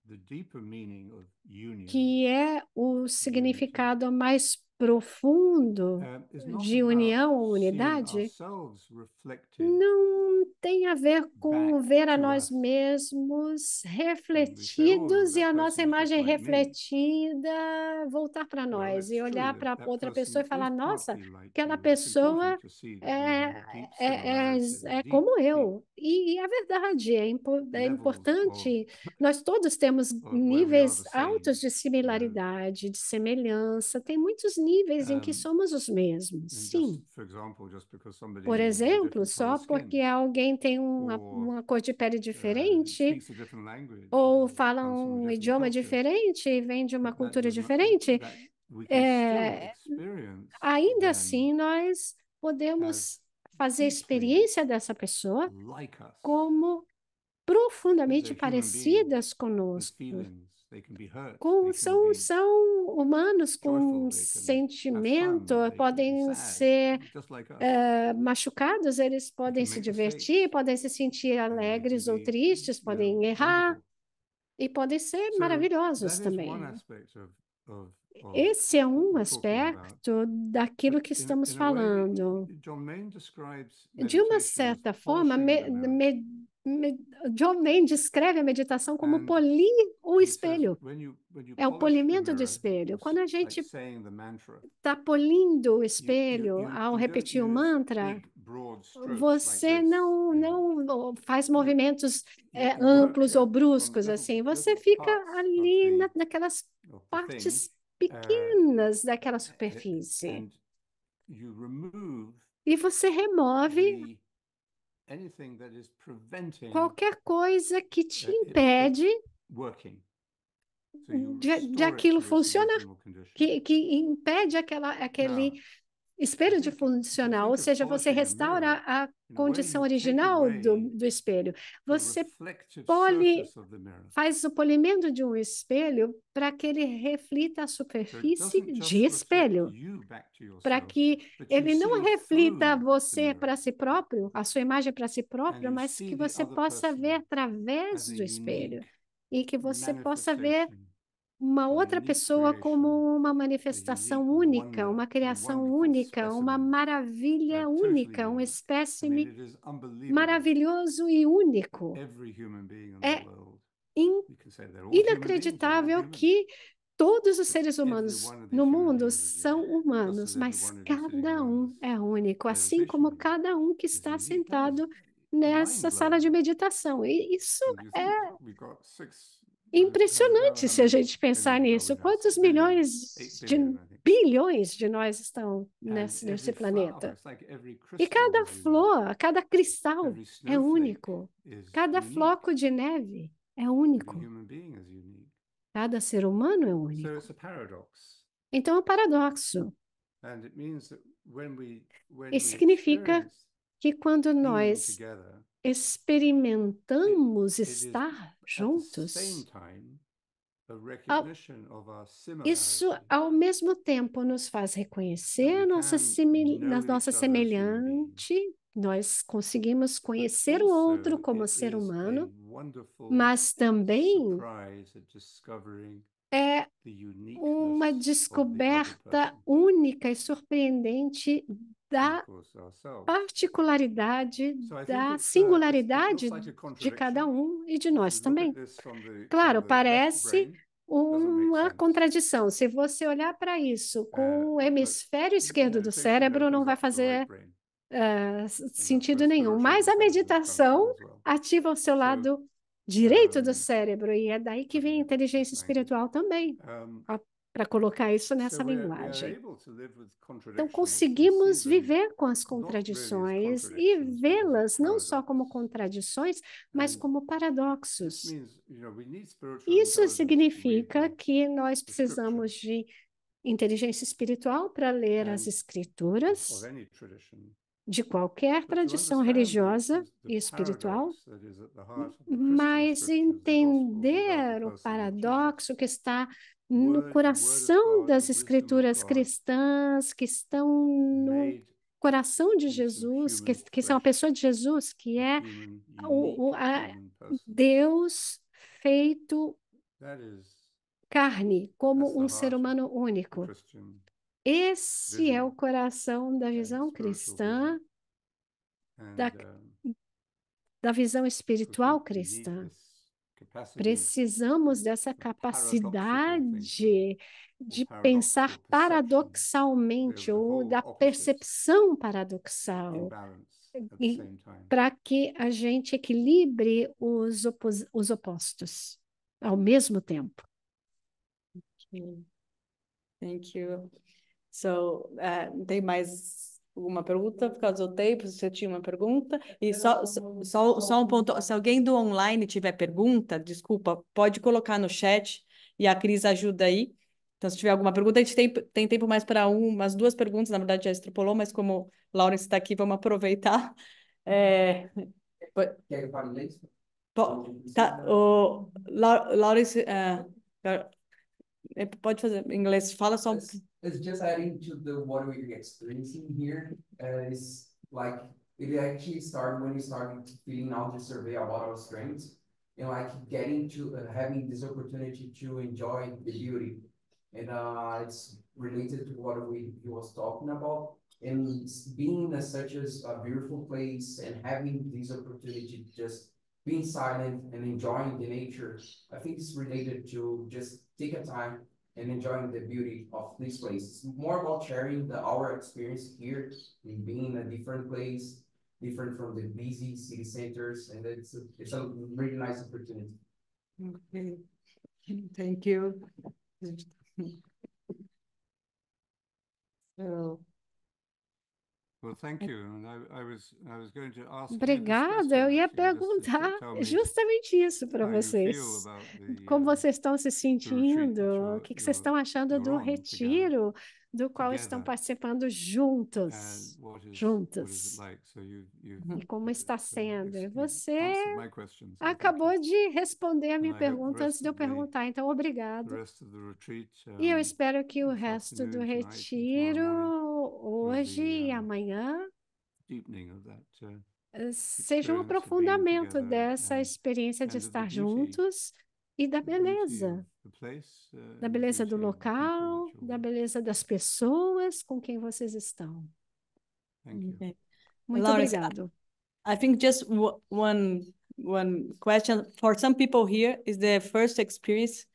Speaker 1: the deeper meaning of union,
Speaker 2: que é o significado mais profundo
Speaker 1: is not
Speaker 2: de
Speaker 1: about
Speaker 2: união ou
Speaker 1: seeing
Speaker 2: unidade,
Speaker 1: ourselves reflected
Speaker 2: não tem a ver com
Speaker 1: back
Speaker 2: ver a
Speaker 1: to
Speaker 2: nós
Speaker 1: us.
Speaker 2: mesmos
Speaker 1: And we say, oh,
Speaker 2: refletidos e
Speaker 1: that
Speaker 2: a nossa
Speaker 1: person is just
Speaker 2: imagem
Speaker 1: like me.
Speaker 2: refletida voltar para
Speaker 1: Well,
Speaker 2: nós
Speaker 1: it's
Speaker 2: e olhar
Speaker 1: true
Speaker 2: para
Speaker 1: that
Speaker 2: outra
Speaker 1: person
Speaker 2: pessoa e falar:
Speaker 1: is
Speaker 2: nossa,
Speaker 1: partly like
Speaker 2: aquela
Speaker 1: you. It's
Speaker 2: pessoa
Speaker 1: important to see that we have deep similarities,
Speaker 2: é
Speaker 1: deep,
Speaker 2: como
Speaker 1: deep
Speaker 2: eu. E é verdade, é
Speaker 1: levels
Speaker 2: importante. Nós todos temos
Speaker 1: of where we are
Speaker 2: níveis
Speaker 1: the same.
Speaker 2: altos de similaridade, de semelhança. Tem muitos níveis em que
Speaker 1: Um,
Speaker 2: somos os mesmos,
Speaker 1: And
Speaker 2: sim.
Speaker 1: just for example, just because somebody
Speaker 2: Por
Speaker 1: has a
Speaker 2: exemplo,
Speaker 1: different color
Speaker 2: só
Speaker 1: skin
Speaker 2: porque alguém tem
Speaker 1: or
Speaker 2: uma cor de pele diferente,
Speaker 1: speaks a different language
Speaker 2: ou
Speaker 1: or
Speaker 2: fala
Speaker 1: comes from a
Speaker 2: um
Speaker 1: different
Speaker 2: idioma
Speaker 1: culture,
Speaker 2: diferente e vem de uma
Speaker 1: that
Speaker 2: cultura
Speaker 1: does not,
Speaker 2: diferente,
Speaker 1: that we can still
Speaker 2: é,
Speaker 1: experience
Speaker 2: ainda
Speaker 1: them
Speaker 2: assim nós
Speaker 1: as
Speaker 2: podemos fazer a
Speaker 1: deeply
Speaker 2: experiência dessa pessoa
Speaker 1: like us,
Speaker 2: como
Speaker 1: that
Speaker 2: profundamente
Speaker 1: they're human beings
Speaker 2: parecidas
Speaker 1: with
Speaker 2: conosco.
Speaker 1: feelings, they can be hurt, they can
Speaker 2: São,
Speaker 1: be
Speaker 2: são humanos com
Speaker 1: joyful, they can have
Speaker 2: sentimento,
Speaker 1: fun, they can be
Speaker 2: podem
Speaker 1: sad,
Speaker 2: ser
Speaker 1: just like us.
Speaker 2: machucados, eles
Speaker 1: They
Speaker 2: podem
Speaker 1: can
Speaker 2: se
Speaker 1: make
Speaker 2: divertir,
Speaker 1: mistakes,
Speaker 2: podem se sentir
Speaker 1: and they can
Speaker 2: alegres ou
Speaker 1: be,
Speaker 2: tristes, podem errar
Speaker 1: wonderful.
Speaker 2: e podem ser
Speaker 1: So
Speaker 2: maravilhosos
Speaker 1: that is one
Speaker 2: também.
Speaker 1: aspect of
Speaker 2: Esse é
Speaker 1: what
Speaker 2: um
Speaker 1: we're talking about.
Speaker 2: aspecto daquilo
Speaker 1: But
Speaker 2: que estamos
Speaker 1: in a way,
Speaker 2: falando.
Speaker 1: John Main describes
Speaker 2: De uma
Speaker 1: meditation as
Speaker 2: certa forma,
Speaker 1: polishing the mirror.
Speaker 2: John Main descreve a meditação como
Speaker 1: And
Speaker 2: polir o
Speaker 1: he says
Speaker 2: espelho.
Speaker 1: when you
Speaker 2: É o
Speaker 1: polish the
Speaker 2: polimento do
Speaker 1: mirror,
Speaker 2: espelho. Quando a
Speaker 1: it's like
Speaker 2: gente
Speaker 1: saying the mantra.
Speaker 2: está polindo o
Speaker 1: You
Speaker 2: espelho ao
Speaker 1: don't
Speaker 2: repetir o
Speaker 1: use
Speaker 2: mantra,
Speaker 1: big
Speaker 2: você não faz movimentos amplos ou bruscos, assim. Você fica ali naquelas partes pequenas daquela superfície. E você remove qualquer coisa que te impede de aquilo funcionar, que impede aquele espelho de funcionar, ou seja, você restaura a condição original do espelho. Você faz o polimento de um espelho para que ele reflita a superfície de espelho, para que ele não reflita você para si próprio, a sua imagem para si próprio, mas que você possa ver através do espelho e que você possa ver uma outra pessoa como uma manifestação única, uma criação única, uma maravilha única, um espécime maravilhoso e único. É inacreditável que todos os seres humanos no mundo são humanos, mas cada um é único, assim como cada um que está sentado nessa sala de meditação. E isso é impressionante se a gente pensar nisso. Quantos bilhões de nós estão nesse planeta? E cada flor, cada cristal é único. Cada floco de neve é único. Cada ser humano é único. Então é um paradoxo. E significa que quando nós experimentamos estar juntos, isso ao mesmo tempo nos faz reconhecer a nossa semelhante, nós conseguimos conhecer o outro como ser humano, mas também é uma descoberta única e surpreendente da particularidade, da singularidade de cada um e de nós também. Claro, parece uma contradição. Se você olhar para isso com o hemisfério esquerdo do cérebro, não vai fazer sentido nenhum. Mas a meditação ativa o seu lado direito do cérebro, e é daí que vem a inteligência espiritual também, para colocar isso nessa linguagem. Então, conseguimos viver com as contradições e vê-las não só como contradições, mas como paradoxos. Isso significa que nós precisamos de inteligência espiritual para ler as escrituras de qualquer tradição religiosa e espiritual, mas entender o paradoxo que está no coração das escrituras cristãs, que estão no coração de Jesus, que são a pessoa de Jesus, que é Deus feito carne, como um ser humano único. Esse é o coração da visão cristã, da visão espiritual cristã. Precisamos dessa capacidade de pensar paradoxalmente, ou da percepção paradoxal, para que a gente equilibre os opostos ao mesmo tempo.
Speaker 3: Thank you. So, tem mais alguma pergunta por causa do tempo? Você tinha uma pergunta? E só um ponto, se alguém do online tiver pergunta, desculpa, pode colocar no chat e a Cris ajuda aí. Então, se tiver alguma pergunta, a gente tem tempo mais para umas duas perguntas, na verdade já extrapolou, mas como Laurence está aqui, vamos aproveitar. Quer que eu fale inglês? Tá, Laurence, pode fazer em inglês, fala só.
Speaker 6: It's just adding to what we're experiencing here. Is like it actually started when we started filling out the survey about our strengths and like getting to having this opportunity to enjoy the beauty, and it's related to what he was talking about, and being in such a beautiful place and having this opportunity to just being silent and enjoying the nature. I think it's related to just take a time and enjoying the beauty of this place. It's more about sharing our experience here in being in a different place, different from the busy city centers, and it's a really nice opportunity.
Speaker 3: Okay, thank you. So,
Speaker 1: Well, thank you. And I was going to ask you this
Speaker 2: Obrigada,
Speaker 1: question,
Speaker 2: eu ia
Speaker 1: actually, just to
Speaker 2: perguntar
Speaker 1: tell me
Speaker 2: justamente isso para
Speaker 1: how you feel
Speaker 2: vocês.
Speaker 1: about the
Speaker 2: Como vocês estão se
Speaker 1: retreat
Speaker 2: sentindo?
Speaker 1: that
Speaker 2: O que vocês estão achando
Speaker 1: you're
Speaker 2: do
Speaker 1: on together,
Speaker 2: retiro do qual estão participando
Speaker 1: and
Speaker 2: juntos,
Speaker 1: what is it
Speaker 2: juntos?
Speaker 1: like? So you've
Speaker 2: E como está sendo? E
Speaker 1: you've
Speaker 2: você
Speaker 1: answered my questions, so thank you.
Speaker 2: acabou de responder a
Speaker 1: And
Speaker 2: minha
Speaker 1: I hope the
Speaker 2: pergunta antes
Speaker 1: rest
Speaker 2: de eu
Speaker 1: of the
Speaker 2: perguntar, então
Speaker 1: the
Speaker 2: obrigado.
Speaker 1: rest of the retreat
Speaker 2: E eu espero que o
Speaker 1: this
Speaker 2: resto do
Speaker 1: afternoon, tonight, and tomorrow
Speaker 2: retiro,
Speaker 1: morning
Speaker 2: hoje e amanhã,
Speaker 1: deepening of that
Speaker 2: seja um
Speaker 1: experience of being
Speaker 2: aprofundamento
Speaker 1: together
Speaker 2: dessa experiência de
Speaker 1: and of the
Speaker 2: estar
Speaker 1: beauty,
Speaker 2: juntos e da
Speaker 1: the beauty
Speaker 2: beleza.
Speaker 1: of the place,
Speaker 2: Da
Speaker 1: and the
Speaker 2: beleza do
Speaker 1: beauty of the people
Speaker 2: local,
Speaker 1: that you're
Speaker 2: da
Speaker 1: with.
Speaker 2: beleza das pessoas com quem vocês estão.
Speaker 1: Thank you.
Speaker 3: okay.
Speaker 2: Muito
Speaker 3: Lawrence,
Speaker 2: obrigado.
Speaker 3: I think just one question for some people here is the first experience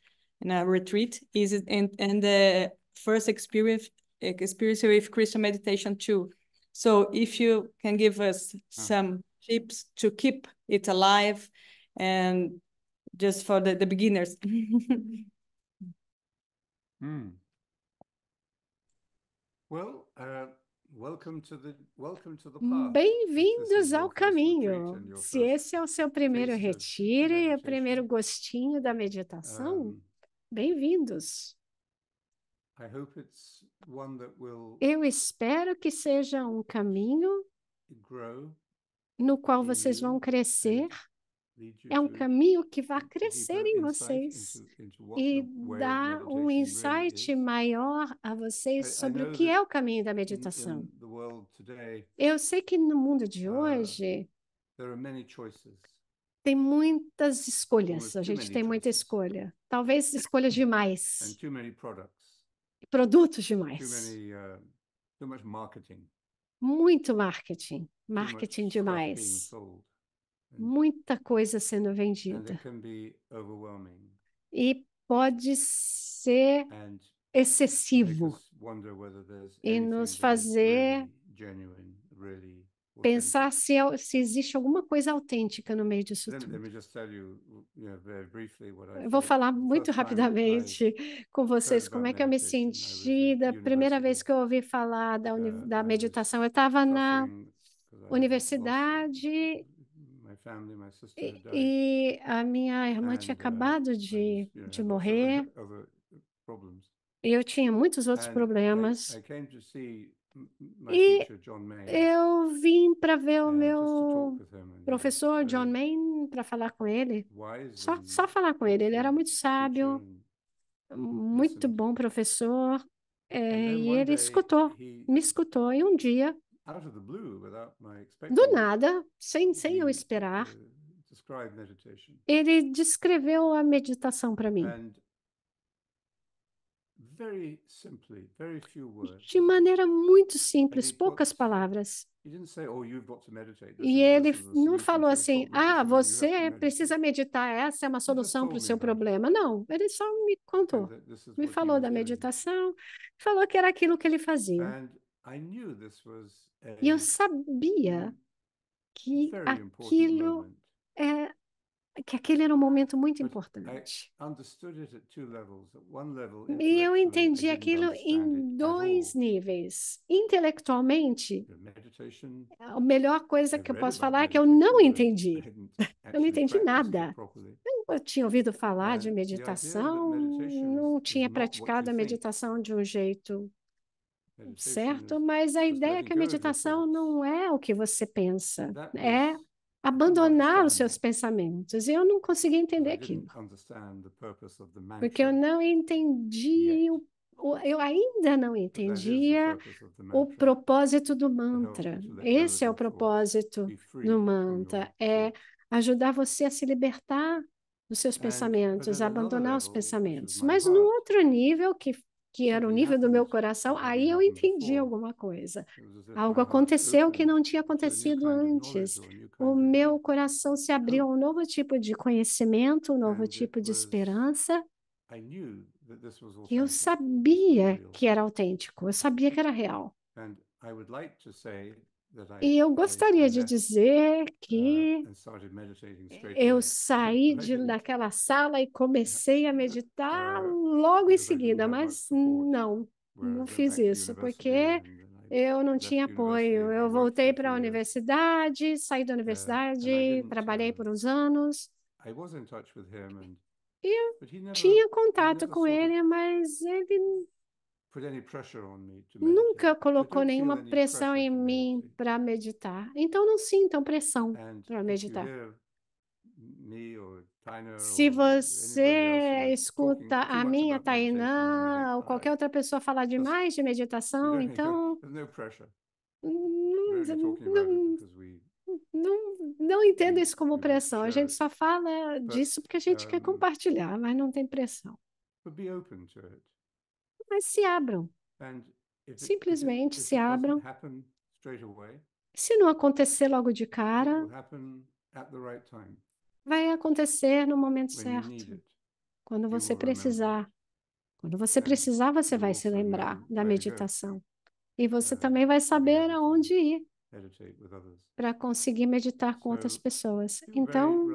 Speaker 3: in a retreat is it and the first experience with Christian meditation too. So if you can give us some tips to keep it alive and just for the beginners.
Speaker 1: Well, welcome to the path.
Speaker 2: Bem-vindos ao caminho. Se esse é o seu primeiro retiro e o primeiro gostinho da meditação, bem-vindos. Eu espero que seja um caminho no qual vocês vão crescer. É um caminho que vai crescer em vocês e dar um insight maior a vocês sobre o que é o caminho da meditação. Eu sei que no mundo de hoje tem muitas escolhas, a gente tem muita escolha. Talvez escolhas demais. Produtos demais. Muito marketing. Marketing demais. Muita coisa sendo vendida. E pode ser excessivo e nos fazer pensar se existe alguma coisa autêntica no meio disso tudo. Eu vou falar muito rapidamente com vocês como é que eu me senti da primeira vez que eu ouvi falar da meditação. Eu estava na universidade e a minha irmã tinha acabado de morrer. E eu tinha muitos outros problemas. E eu vim para ver o meu professor John Main para falar com ele. Só falar com ele. Ele era muito sábio, muito bom professor. E ele me escutou. E um dia, do nada, sem eu esperar, ele descreveu a meditação para mim. De maneira muito simples, poucas palavras. E ele não falou assim, você precisa meditar, essa é uma solução para o seu problema. Não, ele só me contou, me falou da meditação, falou que era aquilo que ele fazia. E eu sabia que aquele era um momento muito importante. E eu entendi aquilo em dois níveis. Intelectualmente, a melhor coisa que eu posso falar é que eu não entendi. Eu não entendi nada. Eu tinha ouvido falar de meditação, não tinha praticado a meditação de um jeito certo, mas a ideia é que a meditação não é o que você pensa, é abandonar os seus pensamentos. E eu não conseguia entender aquilo. Porque eu não entendi, eu ainda não entendia o propósito do mantra. Esse é o propósito do mantra, é ajudar você a se libertar dos seus pensamentos, a abandonar os pensamentos. Mas no outro nível, que era o nível do meu coração, aí eu entendi alguma coisa. Algo aconteceu que não tinha acontecido antes. O meu coração se abriu a um novo tipo de conhecimento, um novo tipo de esperança. que eu sabia que era autêntico, eu sabia que era real. E eu gostaria de dizer que eu saí daquela sala e comecei a meditar logo em seguida, mas não fiz isso, porque eu não tinha apoio. Eu voltei para a universidade, saí da universidade, trabalhei por uns anos. E eu tinha contato com ele, mas ele nunca colocou nenhuma pressão em mim para meditar. Então, não sintam pressão para meditar. Se você escuta a minha Tainá ou qualquer outra pessoa falar demais de meditação, então não entendo isso como pressão. A gente só fala disso porque a gente quer compartilhar, mas não tem pressão. Mas se abram. Simplesmente se abram. Se não acontecer logo de cara, vai acontecer no momento certo. Quando você precisar. Quando você precisar, você vai se lembrar da meditação. E você também vai saber aonde ir para conseguir meditar com outras pessoas. Então,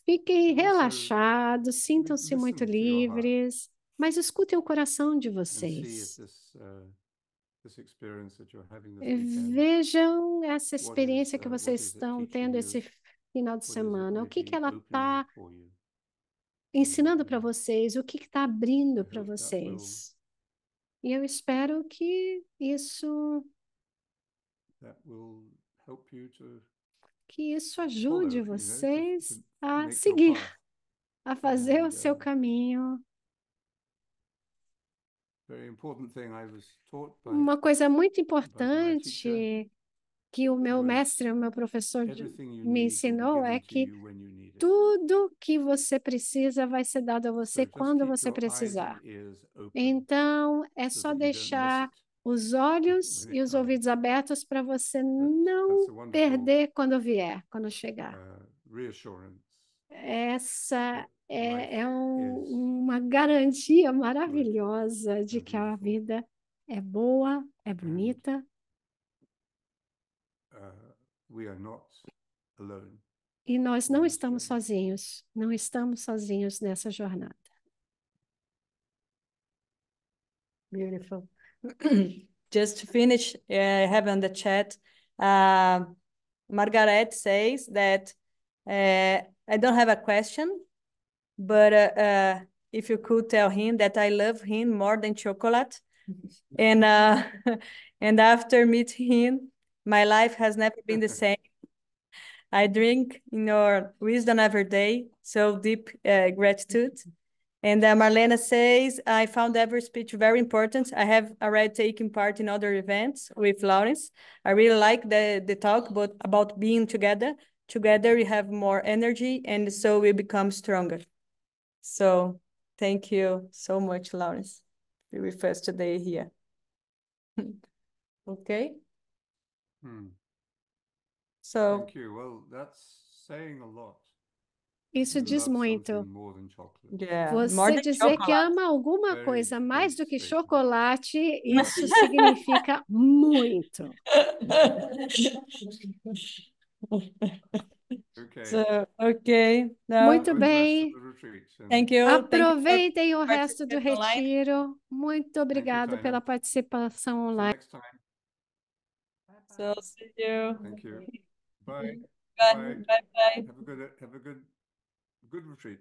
Speaker 2: fiquem relaxados, sintam-se muito livres, mas escutem o coração de vocês. Vejam essa experiência que vocês estão tendo esse final de semana. O que ela está ensinando para vocês? O que está abrindo para vocês? E eu espero que isso ajude vocês a seguir, a fazer o seu caminho. Uma coisa muito importante que o meu mestre, o meu professor me ensinou é que tudo que você precisa vai ser dado a você quando você precisar. Então, é só deixar os olhos e os ouvidos abertos para você não perder quando vier, quando chegar. Essa é uma garantia maravilhosa de que a vida é boa, é bonita. E nós não estamos sozinhos, não estamos sozinhos nessa jornada.
Speaker 3: Beautiful. Just to finish, I have on the chat, Margaret says that I don't have a question, but if you could tell him that I love him more than chocolate. And and after meeting him, my life has never been the same. I drink in your wisdom every day, so deep gratitude. And Marlena says, I found every speech very important. I have already taken part in other events with Lawrence. I really like the talk about being together. Together we have more energy, and so we become stronger. So thank you so much, Lawrence, to be with us today here. Okay? So,
Speaker 1: thank you. Well, that's saying a lot.
Speaker 2: Isso diz muito.
Speaker 3: Yeah,
Speaker 2: Você dizer que ama alguma coisa mais do que chocolate, isso significa muito.
Speaker 3: Okay.
Speaker 2: Muito bem.
Speaker 3: Thank you.
Speaker 2: Aproveitem o resto do retiro. Muito obrigado pela participação online.
Speaker 3: So, see you.
Speaker 1: Thank you. Bye.
Speaker 3: Bye. Bye.
Speaker 1: Have a good retreat.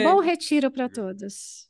Speaker 2: Bom retiro para todos.